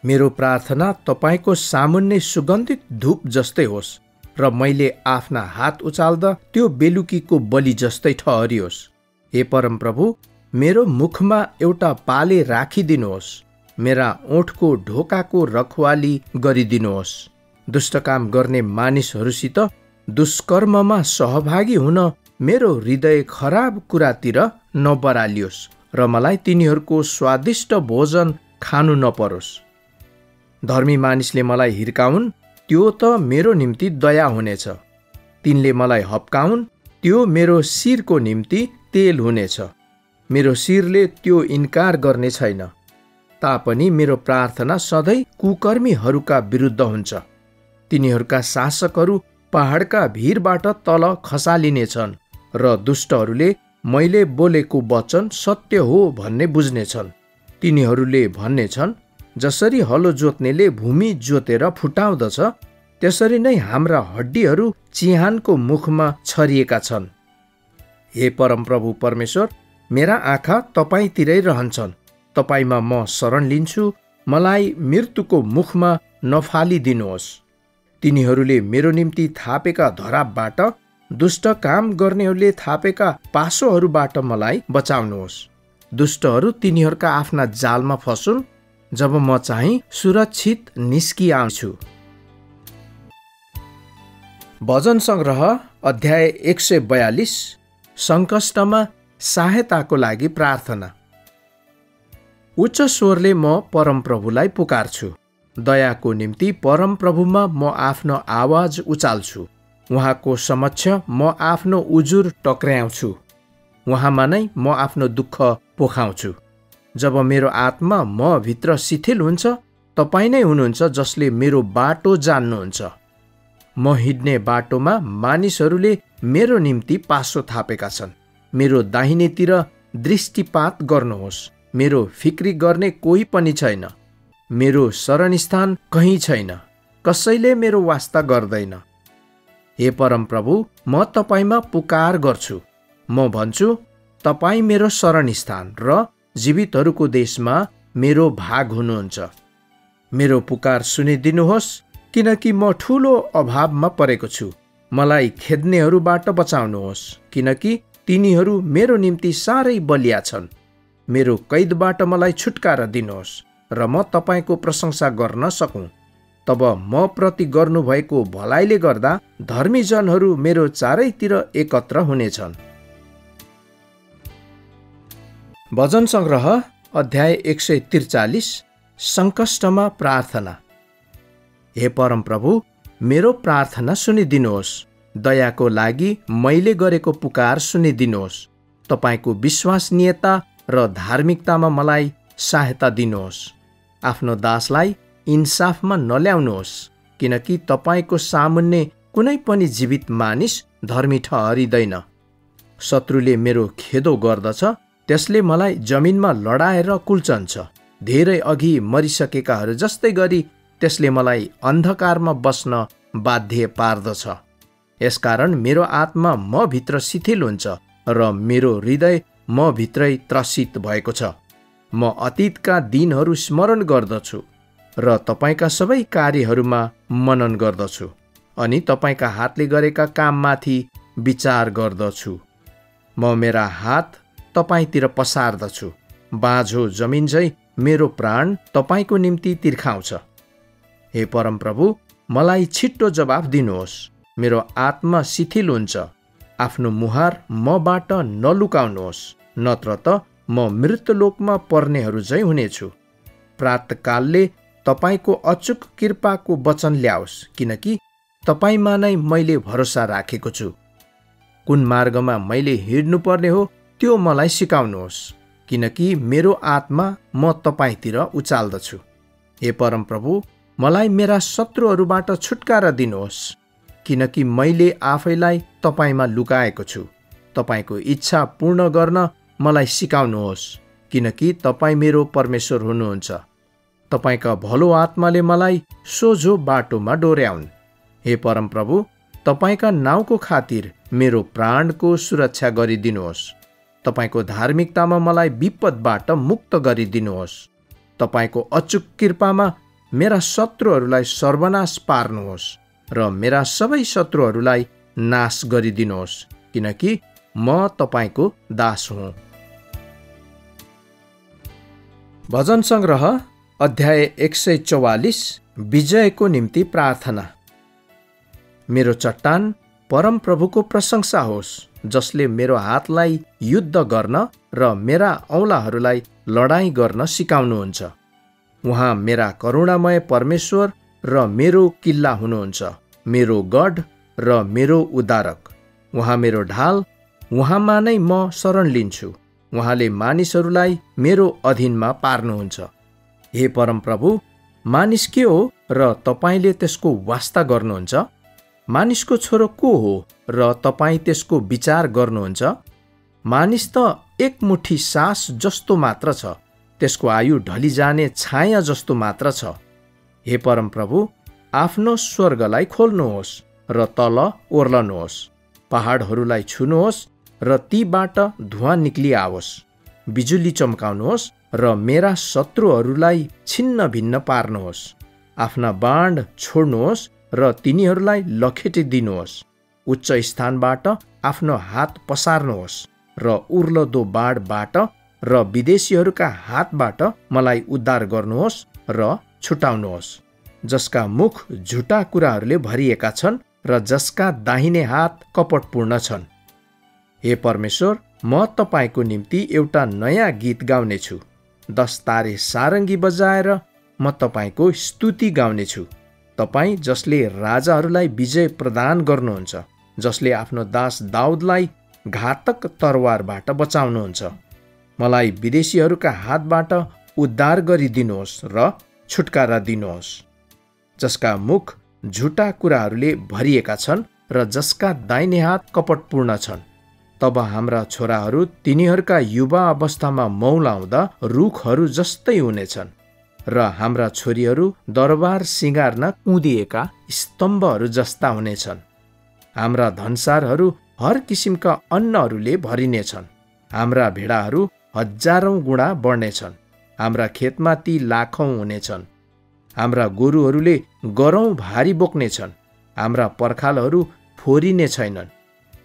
मेरो प्रार्थना तपाईँको सामुन्ने सुगन्धित धूप जस्तै होस् र मैले आफ्ना हात उचाल्दा त्यो बेलुकीको बलि जस्तै ठहरियोस्। हे परमप्रभु, मेरो मुखमा एउटा पाले राखिदिनुहोस्। मेरा ओठको ढोकाको रखवाली गरिदिनुहोस्। दुष्ट काम गर्ने मानिसहरूसित दुष्कर्ममा सहभागी हुन मेरो हृदय खराब कुरातिर नबरालियोस् र मलाई तिनीहरूको स्वादिष्ट भोजन खानु नपरोस्। धर्मी मानिसले मलाई हिर्काउन्, त्यो त मेरो निम्ति दया हुनेछ। तिनले मलाई हप्काउन्, त्यो मेरो शिरको निम्ति तेल हुनेछ। मेरो शिरले त्यो इन्कार गर्ने छैन। तापनि मेरो प्रार्थना सधैँ कुकर्मीहरूका विरुद्ध हुन्छ। तिनीहरूका शासकहरू पहाडका भिरबाट तल खसालिनेछन् र दुष्टहरूले मैले बोलेको वचन सत्य हो भन्ने बुझ्नेछन्। तिनीहरूले भन्नेछन्, जसरी हलो जोत्नेले भूमि जोतेर फुटाउँदछ, त्यसरी नै हाम्रा हड्डीहरू चिहानको मुखमा छरिएका छन्। हे परमप्रभु परमेश्वर, मेरा आँखा तपाईँतिरै रहन्छन्। तपाईँमा म शरण लिन्छु। मलाई मृत्युको मुखमा नफालिदिनुहोस्। तिनीहरूले मेरो निम्ति थापेका धरापबाट, दुष्ट काम गर्नेहरूले थापेका पासोहरूबाट मलाई बचाउनुहोस्। दुष्टहरू तिनीहरूका आफ्ना जालमा फसुन्, जब म चाहिँ सुरक्षित निस्किआउँछु। भजन सङ्ग्रह अध्याय 142। सङ्कष्टमा सहायताको लागि प्रार्थना। उच्च स्वरले म परमप्रभुलाई पुकार्छु। दयाको निम्ति परमप्रभुमा म आफ्नो आवाज उचाल्छु। उहाँको समक्ष म आफ्नो उजुर टक्र्याउँछु। उहाँमा नै म आफ्नो दुःख पोखाउँछु। जब मेरो आत्मा म भित्र शिथिल हुन्छ, तपाईँ नै हुनुहुन्छ जसले मेरो बाटो जान्नुहुन्छ। म हिँड्ने बाटोमा मानिसहरूले मेरो निम्ति पासो थापेका छन्। मेरो दाहिनेतिर दृष्टिपात गर्नुहोस्। मेरो फिक्री गर्ने कोही पनि छैन। मेरो शरणस्थान कहीँ छैन। कसैले मेरो वास्ता गर्दैन। हे परमप्रभु, म तपाईँमा पुकार गर्छु। म भन्छु, तपाईँ मेरो शरणस्थान र जीवितहरूको देशमा मेरो भाग हुनुहुन्छ। मेरो पुकार सुनिदिनुहोस्, किनकि म ठूलो अभावमा परेको छु। मलाई खेद्नेहरूबाट बचाउनुहोस्, किनकि तिनीहरू मेरो निम्ति साह्रै बलिया छन्। मेरो कैदबाट मलाई छुटकारा दिनुहोस् र म तपाईँको प्रशंसा गर्न सकूँ। तब म प्रति गर्नुभएको भलाइले गर्दा धर्मीजनहरू मेरो चारैतिर एकत्र हुनेछन्। भजन सङ्ग्रह अध्याय 143। सङ्कष्टमा प्रार्थना। हे परमप्रभु, मेरो प्रार्थना सुनिदिनुहोस्। दयाको लागि मैले गरेको पुकार सुनिदिनुहोस्। तपाईँको विश्वसनीयता र धार्मिकतामा मलाई सहायता दिनुहोस्। आफ्नो दासलाई इन्साफमा नल्याउनुहोस्, किनकि तपाईँको सामुन्ने कुनै पनि जीवित मानिस धर्मी ठहरिँदैन। शत्रुले मेरो खेदो गर्दछ, त्यसले मलाई जमिनमा लडाएर कुल्चन्छ। धेरै अघि मरिसकेकाहरू जस्तै गरी त्यसले मलाई अन्धकारमा बस्न बाध्य पार्दछ। यसकारण मेरो आत्मा म भित्र शिथिल हुन्छ र मेरो हृदय म भित्रै त्रसित भएको छ। म अतीतका दिनहरू स्मरण गर्दछु र तपाईँका सबै कार्यहरूमा मनन गर्दछु अनि तपाईँका हातले गरेका काममाथि विचार गर्दछु। म मेरा हात तपाईँतिर पसार्दछु। बाँझो जमिन झैँ मेरो प्राण तपाईँको निम्ति तिर्खाउँछ। हे परमप्रभु, मलाई छिट्टो जवाफ दिनुहोस्। मेरो आत्मा शिथिल हुन्छ। आफ्नो मुहार मबाट नलुकाउनुहोस्, नत्र त म मृत्युलोकमा पर्नेहरू झैँ हुनेछु। प्रातकालले तपाईँको अचूक कृपाको वचन ल्याओस्, किनकि तपाईँमा नै मैले भरोसा राखेको छु। कुन मार्गमा मैले हिँड्नुपर्ने हो त्यो मलाई सिकाउनुहोस्, किनकि मेरो आत्मा म तपाईँतिर उचाल्दछु। हे परमप्रभु, मलाई मेरा शत्रुहरूबाट छुटकारा दिनुहोस्, किनकि मैले आफैलाई तपाईँमा लुकाएको छु। तपाईँको इच्छा पूर्ण गर्न मलाई सिकाउनुहोस्, किनकि तपाईँ मेरो परमेश्वर हुनुहुन्छ। तपाईँका भलो आत्माले मलाई सोझो बाटोमा डोर्याउन्। हे परमप्रभु, तपाईका नाउँको खातिर मेरो प्राणको सुरक्षा गरिदिनुहोस्। तपाईको धार्मिकतामा मलाई विपदबाट मुक्त गरिदिनुहोस्। तपाईको अचूक कृपामा मेरा शत्रुहरूलाई सर्वनाश पार्नुहोस् र मेरा सबै शत्रुहरूलाई नाश गरिदिनुहोस्, किनकि म तपाईको दास हुँ। भजन संग्रह अध्याय 144 विजयको निम्ति प्रार्थना। मेरो चट्टान परमप्रभुको प्रशंसा होस्, जसले मेरो हातलाई युद्ध गर्न र मेरा औँलाहरूलाई लडाईँ गर्न सिकाउनुहुन्छ। उहाँ मेरा करुणामय परमेश्वर र मेरो किल्ला हुनुहुन्छ, मेरो गढ र मेरो उद्धारक। उहाँ मेरो ढाल, उहाँमा नै म शरण लिन्छु। उहाँले मानिसहरूलाई मेरो अधीनमा पार्नुहुन्छ। हे परमप्रभु, मानिस के हो र तपाईले त्यसको वास्ता गर्नुहुन्छ? मानिसको छोरो को हो र तपाईँ त्यसको विचार गर्नुहुन्छ? मानिस त एक मुठी सास जस्तो मात्र छ, त्यसको आयु ढलिजाने छाया जस्तो मात्र छ। हे परमप्रभु, आफ्नो स्वर्गलाई खोल्नुहोस् र तल ओर्लनुहोस्। पहाडहरूलाई छुनुहोस् र तीबाट धुवाँ निक्लिआओस्। बिजुली चम्काउनुहोस् र मेरा शत्रुहरूलाई छिन्न भिन्न पार्नुहोस्। आफ्ना बाण छोड्नुहोस् र तिनीहरूलाई लखेटिदिनुहोस्। उच्च स्थानबाट आफ्नो हात पसार्नुहोस् र उर्लदो बाणबाट र विदेशीहरूका हातबाट मलाई उद्धार गर्नुहोस् र छुटाउनुहोस्, जसका मुख झुटा कुराहरूले भरिएका छन् र जसका दाहिने हात कपटपूर्ण छन्। हे परमेश्वर, म तपाईको निम्ति एउटा नयाँ गीत गाउनेछु। 10 तारे सारङ्गी बजाएर म तपाईको स्तुति गाउनेछु। तपाईँ जसले राजाहरूलाई विजय प्रदान गर्नुहुन्छ, जसले आफ्नो दास दाउदलाई घातक तरवारबाट बचाउनुहुन्छ। मलाई विदेशीहरूका हातबाट उद्धार गरिदिनुहोस् र छुटकारा दिनुहोस्, जसका मुख झुटा कुराहरूले भरिएका छन् र जसका दाहिने हात कपटपूर्ण छन्। तब हाम्रा छोराहरू तिनीहरूका युवा अवस्थामा मौलाउँदा रुखहरू जस्तै हुनेछन् र हाम्रा छोरीहरू दरबार सिँगार्न कुँदिएका स्तम्भहरू जस्ता हुनेछन्। हाम्रा धनसारहरू हर किसिमका अन्नहरूले भरिनेछन्। हाम्रा भेडाहरू हजारौं गुणा बढ्नेछन्। हाम्रा खेतमा ती लाखौं हुनेछन्। हाम्रा गोरुहरूले गरौं भारी बोक्नेछन्। हाम्रा पर्खालहरू फोरिने छैनन्।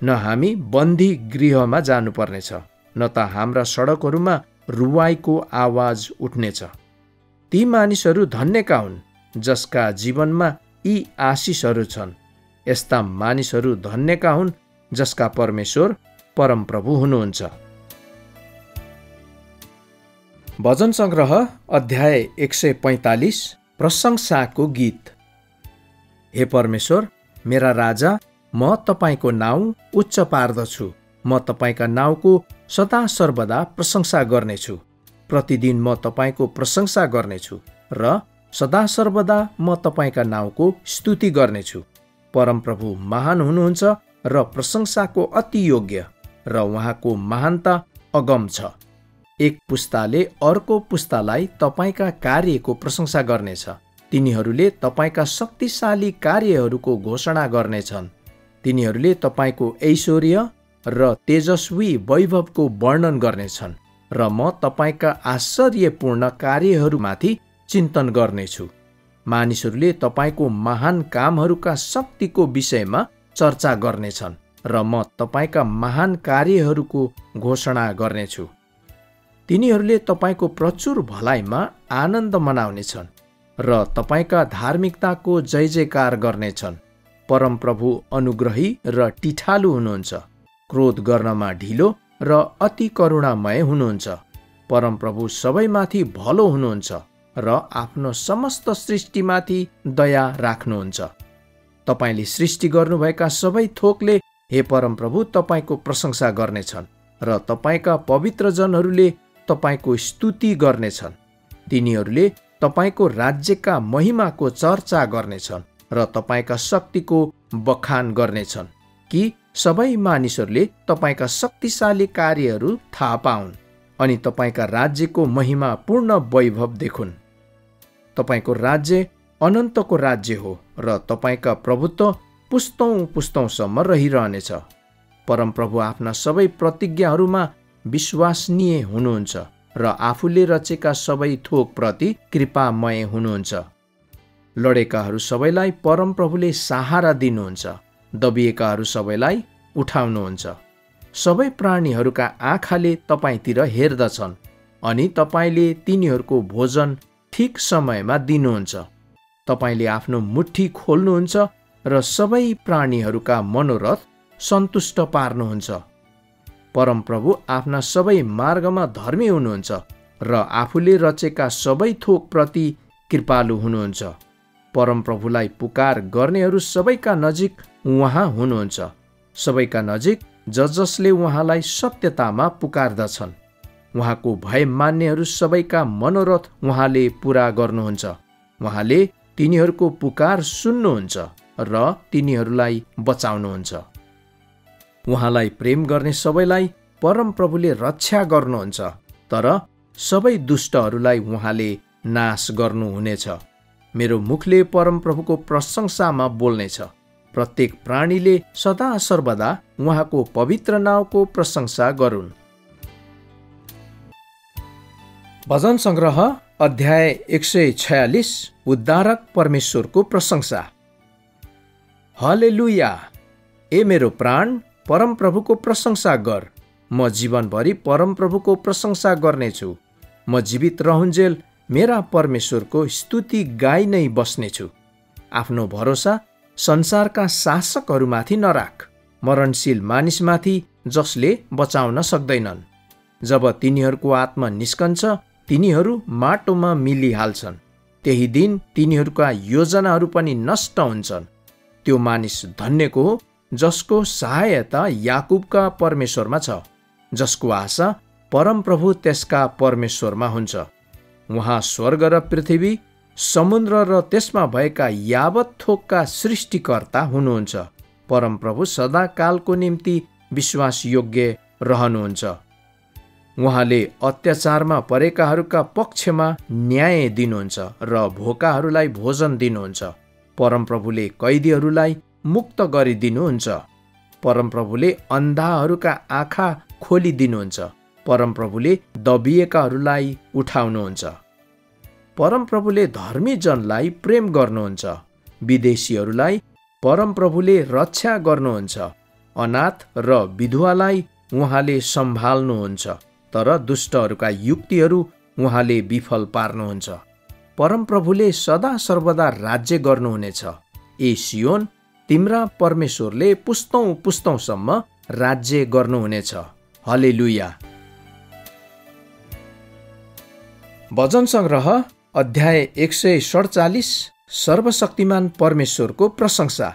न हामी बन्दी गृहमा जानुपर्नेछ, न त हाम्रा सडकहरूमा रुवाईको आवाज उठ्नेछ। ती मानिसहरू धन्यका हुन् जसका जीवनमा यी आशिषहरू छन्। यस्ता मानिसहरू धन्यका हुन् जसका परमेश्वर परमप्रभु हुनुहुन्छ। भजन संग्रह अध्याय 145 प्रशंसाको गीत। हे परमेश्वर, मेरा राजा, म तपाईको नाउँ उच्च पार्दछु। म तपाईका नाउँको सदा सर्वदा प्रशंसा गर्नेछु। प्रतिदिन म तपाईको प्रशंसा गर्नेछु र सदा सर्वदा म तपाईका नाउँको स्तुति गर्नेछु। परमप्रभु महान हुनुहुन्छ र प्रशंसाको अति योग्य, र उहाँको महानता अगम छ। एक पुस्ताले अर्को पुस्तालाई तपाईका कार्यको प्रशंसा गर्नेछ। तिनीहरूले तपाईका शक्तिशाली कार्यहरूको घोषणा गर्नेछन्। तिनीहरूले तपाईको ऐश्वर्य र तेजस्वी वैभवको वर्णन गर्नेछन् र म तपाईका आश्चर्यपूर्ण कार्यहरूमाथि चिन्तन गर्नेछु। मानिसहरूले तपाईको महान कामहरूका शक्तिको विषयमा चर्चा गर्नेछन् र म तपाईका महान कार्यहरूको घोषणा गर्नेछु। तिनीहरूले तपाईको प्रचुर भलाइमा आनन्द मनाउनेछन् र तपाईका धार्मिकताको जय जयकार गर्नेछन्। परमप्रभु अनुग्रही र टिठालु हुनुहुन्छ, क्रोध गर्नमा ढिलो र अति करुणामय हुनुहुन्छ। परमप्रभु सबैमाथि भलो हुनुहुन्छ र आफ्नो समस्त सृष्टिमाथि दया राख्नुहुन्छ। तपाईले सृष्टि गर्नुभएका सबै थोकले हे परमप्रभु तपाईको प्रशंसा गर्नेछन् र तपाईका पवित्र जनहरूले तपाईको स्तुति गर्नेछन्। तिनीहरूले तपाईको राज्यका महिमाको चर्चा गर्नेछन् र तपाईका शक्तिको बखान गर्नेछन् कि सबै मानिसहरूले तपाईका शक्तिशाली कार्यहरू थाहा पाउन् अनि तपाईका राज्यको महिमा पूर्ण वैभव देखुन्। तपाईको राज्य अनन्तको राज्य हो र तपाईका प्रभुत्व पुस्तौं पुस्तौंसम्म रहिरहनेछ। परमप्रभु आफ्ना सबै प्रतिज्ञाहरूमा विश्वसनीय हुनुहुन्छ र आफूले रचेका सबै थोकप्रति कृपामय हुनुहुन्छ। लडेकाहरू सबैलाई परमप्रभुले सहारा दिनुहुन्छ, दबिएकाहरू सबैलाई उठाउनुहुन्छ। सबै प्राणीहरूका आँखाले तपाईँतिर हेर्दछन् अनि तपाईँले तिनीहरूको भोजन ठिक समयमा दिनुहुन्छ। तपाईँले आफ्नो मुट्ठी खोल्नुहुन्छ र सबै प्राणीहरूका मनोरथ सन्तुष्ट पार्नुहुन्छ। परमप्रभु आफ्ना सबै मार्गमा धर्मी हुनुहुन्छ र आफूले रचेका सबै थोकप्रति कृपालु हुनुहुन्छ। परमप्रभुलाई पुकार गर्नेहरू सबैका नजिक उहाँ हुनुहुन्छ, सबैका नजिक जसले उहाँलाई सत्यतामा पुकार्दछन्। उहाँको भय मान्नेहरू सबैका मनोरथ उहाँले पूरा गर्नुहुन्छ। उहाँले तिनीहरूको पुकार सुन्नुहुन्छ र तिनीहरूलाई बचाउनुहुन्छ। उहाँलाई प्रेम गर्ने सबैलाई परमप्रभुले रक्षा गर्नुहुन्छ, तर सबै दुष्टहरूलाई उहाँले नाश गर्नुहुनेछ। मेरो मुखले परमप्रभुको प्रशंसामा बोल्नेछ। प्रत्येक प्राणीले सदा सर्वदा उहाँको पवित्र नाउँको प्रशंसा गरून्। भजन सङ्ग्रह अध्याय 146 उद्धारक परमेश्वरको प्रशंसा। हालेलुया! ए मेरो प्राण, परमप्रभुको प्रशंसा गर। म जीवनभरि परमप्रभुको प्रशंसा गर्नेछु। म जीवित रहुन्जेल मेरा परमेश्वरको स्तुति गाई नै बस्नेछु। आफ्नो भरोसा संसारका शासकहरूमाथि नराख, मरणशील मानिसमाथि जसले बचाउन सक्दैनन्। जब तिनीहरूको आत्मा निस्कन्छ, तिनीहरू माटोमा मिलिहाल्छन्। त्यही दिन तिनीहरूका योजनाहरू पनि नष्ट हुन्छन्। त्यो मानिस धन्यको हो जसको सहायता याकुबका परमेश्वरमा छ, जसको आशा परमप्रभु त्यसका परमेश्वरमा हुन्छ। उहाँ स्वर्ग र पृथ्वी, समुद्र र त्यसमा भएका यावत थोकका सृष्टिकर्ता हुनुहुन्छ। परमप्रभु सदाकालको निम्ति विश्वासयोग्य रहनुहुन्छ। उहाँले अत्याचारमा परेकाहरूका पक्षमा न्याय दिनुहुन्छ र भोकाहरूलाई भोजन दिनुहुन्छ। परमप्रभुले कैदीहरूलाई मुक्त गरिदिनुहुन्छ। परमप्रभुले अन्धाहरूका आँखा खोलिदिनुहुन्छ। परमप्रभुले दबिएकाहरूलाई उठाउनुहुन्छ। परमप्रभुले धर्मी जनलाई प्रेम गर्नुहुन्छ। विदेशीहरूलाई परमप्रभुले रक्षा गर्नुहुन्छ। अनाथ र विधवालाई उहाँले सम्हाल्नुहुन्छ, तर दुष्टहरूका युक्तिहरू उहाँले विफल पार्नुहुन्छ। परमप्रभुले सदा सर्वदा राज्य गर्नुहुनेछ। ए सियोन, तिम्रा परमेश्वरले पुस्तौं पुस्तौंसम्म राज्य गर्नुहुनेछ। हालेलुया! भजन सङ्ग्रह अध्याय 147 सर्वशक्तिमान परमेश्वरको प्रशंसा।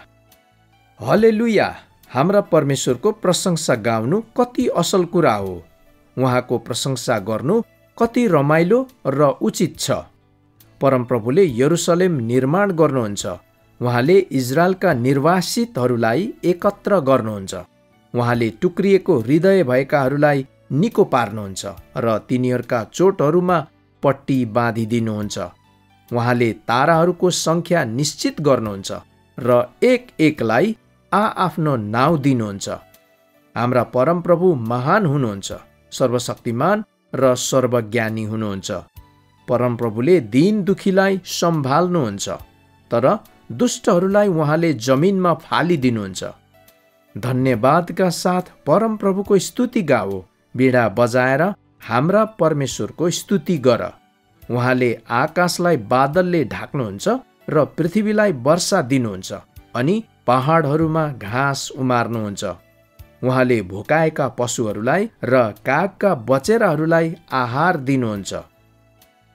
हालेलुया! हाम्रा परमेश्वरको प्रशंसा गाउनु कति असल कुरा हो। उहाँको प्रशंसा गर्नु कति रमाइलो र उचित छ। परमप्रभुले यरुसलेम निर्माण गर्नुहुन्छ। उहाँले इजरायलका निर्वासितहरूलाई एकत्र गर्नुहुन्छ। उहाँले टुक्रिएको हृदय भएकाहरूलाई निको पार्नुहुन्छ र तिनीहरूका चोटहरूमा पट्टी बाँधिदिनुहुन्छ। उहाँले ताराहरूको सङ्ख्या निश्चित गर्नुहुन्छ र एक एकलाई आफ्नो नाउँ दिनुहुन्छ। हाम्रा परमप्रभु महान हुनुहुन्छ, सर्वशक्तिमान र सर्वज्ञानी हुनुहुन्छ। परमप्रभुले दीन दुखीलाई सम्हाल्नुहुन्छ, तर दुष्टहरूलाई उहाँले जमिनमा फालिदिनुहुन्छ। धन्यवादका साथ परमप्रभुको स्तुति गाओ। बीडा बजाएर हाम्रा परमेश्वरको स्तुति गर। उहाँले आकाशलाई बादलले ढाक्नुहुन्छ र पृथ्वीलाई वर्षा दिनुहुन्छ अनि पहाडहरूमा घाँस उमार्नुहुन्छ। उहाँले भोकाएका पशुहरूलाई र कागका बचेराहरूलाई आहार दिनुहुन्छ।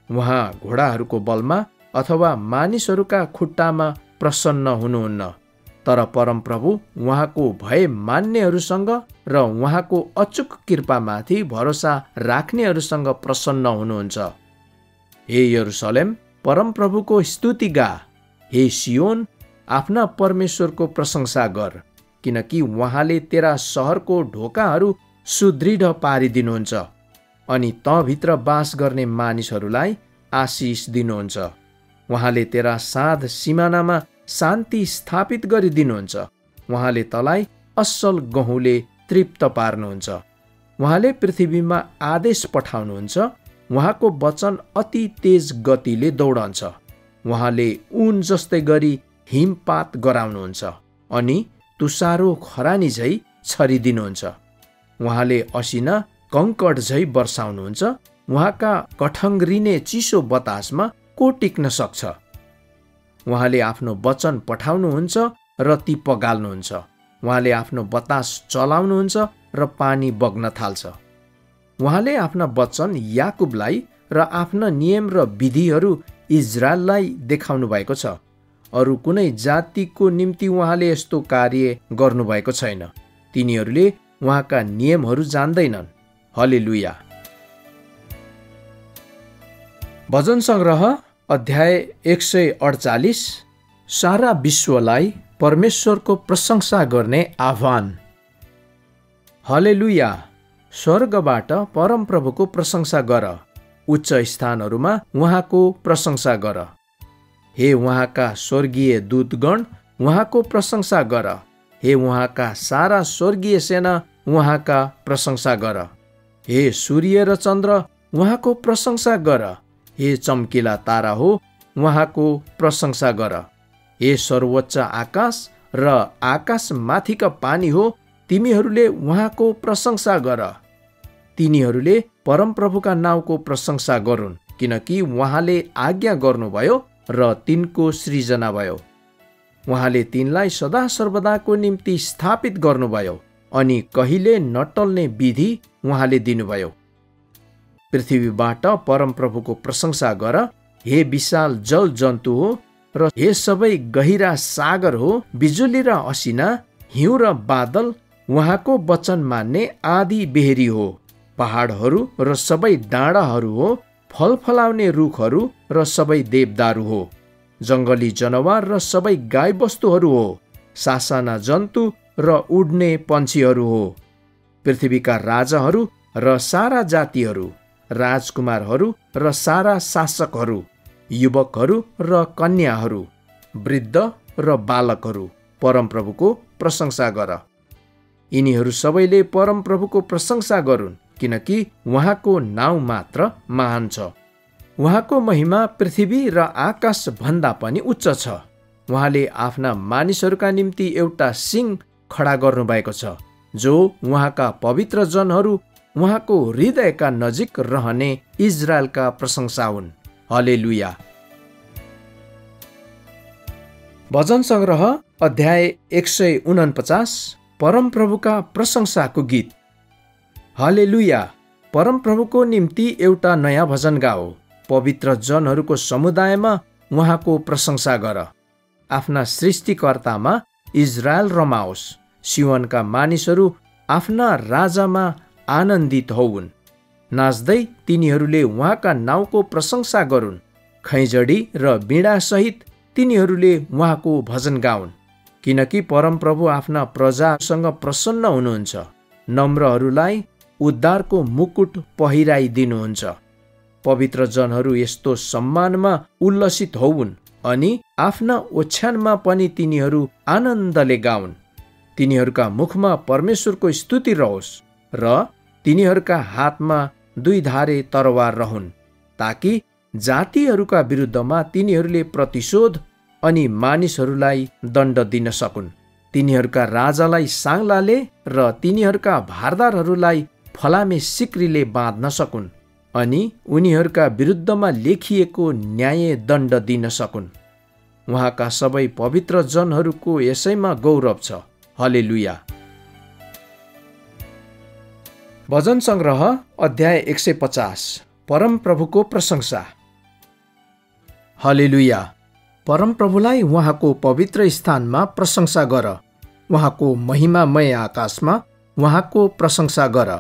उहाँ घोडाहरूको बलमा अथवा मानिसहरूका खुट्टामा प्रसन्न हुनुहुन्न, तर परमप्रभु उहाँको भय मान्नेहरूसँग र उहाँको अचूक कृपामाथि भरोसा राख्नेहरूसँग प्रसन्न हुनुहुन्छ। हे यरुसलेम, परमप्रभुको स्तुति गा। हे सियोन, आफ्ना परमेश्वरको प्रशंसा गर, किनकि उहाँले तेरा सहरको ढोकाहरू सुदृढ पारिदिनुहुन्छ अनि तँभित्र बास गर्ने मानिसहरूलाई आशिष दिनुहुन्छ। उहाँले तेरा साध सिमानामा शान्ति स्थापित गरिदिनुहुन्छ। उहाँले तँलाई असल गहुँले तृप्त पार्नुहुन्छ। उहाँले पृथ्वीमा आदेश पठाउनुहुन्छ। उहाँको वचन अति तेज गतिले दौडन्छ। उहाँले ऊन जस्तै गरी हिमपात गराउनुहुन्छ अनि तुषारो खरानी झै छरिदिनुहुन्छ। उहाँले असिना कङ्कड झै वर्षाउनुहुन्छ। उहाँका कठङ्ग्रिने चिसो बतासमा को टिक्न सक्छ? उहाँले आफ्नो वचन पठाउनुहुन्छ र ती पगाल्नुहुन्छ। उहाँले आफ्नो बतास चलाउनुहुन्छ र पानी बग्न थाल्छ। उहाँले आफ्ना वचन याकुबलाई र आफ्ना नियम र विधिहरू इजरायललाई देखाउनु भएको छ। अरू कुनै जातिको निम्ति उहाँले यस्तो कार्य गर्नुभएको छैन। तिनीहरूले उहाँका नियमहरू जान्दैनन्। हल्लेलुया। भजन सङ्ग्रह अध्याय 148। सारा विश्वलाई परमेश्वरको प्रशंसा गर्ने आह्वान। हल्लेलुया। स्वर्गबाट परमप्रभुको प्रशंसा गर। उच्च स्थानहरूमा उहाँको प्रशंसा गर। हे उहाँका स्वर्गीय दूतगण, उहाँको प्रशंसा गर। हे उहाँका सारा स्वर्गीय सेना, उहाँका प्रशंसा गर। हे सूर्य र चन्द्र, उहाँको प्रशंसा गर। हे चम्किला तारा हो, उहाँको प्रशंसा गर। हे सर्वोच्च आकाश र आकाश माथिका पानी हो, तिमीहरूले उहाँको प्रशंसा गर। तिनीहरूले परमप्रभुका नाउँको प्रशंसा गरून्, किनकि उहाँले आज्ञा गर्नुभयो र तिनको सृजना भयो। उहाँले तिनलाई सदा सर्वदाको निम्ति स्थापित गर्नुभयो अनि कहिले नटल्ने विधि उहाँले दिनुभयो। पृथ्वीबाट परमप्रभुको प्रशंसा गर। हे विशाल जल जन्तु हो र हे सबै गहिरा सागर हो, बिजुली र असिना, हिउँ र बादल उहाँको वचन मान्ने आदि बेहेरी हो। पहाडहरू र सबै डाँडाहरू हो, फल फलाउने रुखहरू र सबै देवदारू हो। जङ्गली जनावर र सबै गाईबस्तुहरू हो, सासाना जन्तु र उड्ने पन्छीहरू हो। पृथ्वीका राजाहरू र सारा जातिहरू, राजकुमारहरू र सारा शासकहरू, युवकहरू र कन्याहरू, वृद्ध र बालकहरू परमप्रभुको प्रशंसा गर। यिनीहरू सबैले परमप्रभुको प्रशंसा गरून्, किनकि उहाँको नाउँ मात्र महान छ। उहाँको महिमा पृथ्वी र आकाश भन्दा पनि उच्च छ। उहाँले आफ्ना मानिसहरूका निम्ति एउटा सिंह खडा गर्नुभएको छ, जो उहाँका पवित्र जनहरू, उहाँको हृदयका नजिक रहने इजरायलका प्रशंसा हुन्। हल्लेलुया। भजन सङ्ग्रह अध्याय 149। परमप्रभुका प्रशंसाको गीत। हल्लेलुया। परमप्रभुको निम्ति एउटा नयाँ भजन गाओ। पवित्र जनहरूको समुदायमा उहाँको प्रशंसा गर। आफ्ना सृष्टिकर्तामा इजरायल रमाओस्। सियोनका मानिसहरू आफ्ना राजामा आनन्दित होउन्। नाच्दै तिनीहरूले उहाँका नाउँको प्रशंसा गरून्। खैँजडी र बीणासहित तिनीहरूले उहाँको भजन गाउन्, किनकि परमप्रभु आफ्ना प्रजासँग प्रसन्न हुनुहुन्छ। नम्रहरूलाई उद्धारको मुकुट पहिराइदिनुहुन्छ। पवित्र जनहरू यस्तो सम्मानमा उल्लसित होउन् अनि आफ्ना ओछ्यानमा पनि तिनीहरू आनन्दले गाउन्। तिनीहरूका मुखमा परमेश्वरको स्तुति रहोस् र तिनीहरूका हातमा दुई धारे तरवार रहन्, ताकि जातिहरूका विरुद्धमा तिनीहरूले प्रतिशोध अनि मानिसहरूलाई दण्ड दिन सकुन्। तिनीहरूका राजालाई साङ्लाले र तिनीहरूका भारदारहरूलाई फलामे सिक्रीले बाँध्न सकुन् अनि उनीहरूका विरुद्धमा लेखिएको न्याय दण्ड दिन सकुन्। उहाँका सबै पवित्र जनहरूको यसैमा गौरव छ। हल्लेलुया। भजन सङ्ग्रह अध्याय 150। परमप्रभुको प्रशंसा। हल्लेलुया। परमप्रभुलाई उहाँको पवित्र स्थानमा प्रशंसा गर। उहाँको महिमामय आकाशमा उहाँको प्रशंसा गर।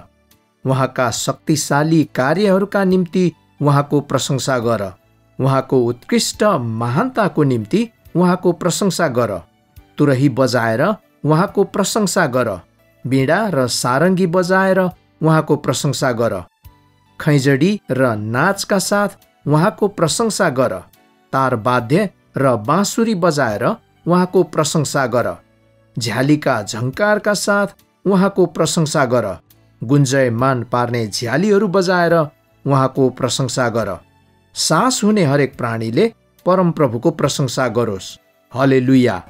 उहाँका शक्तिशाली कार्यहरूका निम्ति उहाँको प्रशंसा गर। उहाँको उत्कृष्ट महानताको निम्ति उहाँको प्रशंसा गर। तुरही बजाएर उहाँको प्रशंसा गर। बीडा र सारङ्गी बजाएर उहाँको प्रशंसा गर। खैँजडी र नाचका साथ उहाँको प्रशंसा गर। तारवाद्य र बाँसुरी बजाएर उहाँको प्रशंसा गर। झ्यालीका झङ्कारका साथ उहाँको प्रशंसा गर। गुन्जयमान पार्ने झ्यालीहरू बजाएर उहाँको प्रशंसा गर। सास हुने हरेक प्राणीले परमप्रभुको प्रशंसा गरोस्। हलेलुया।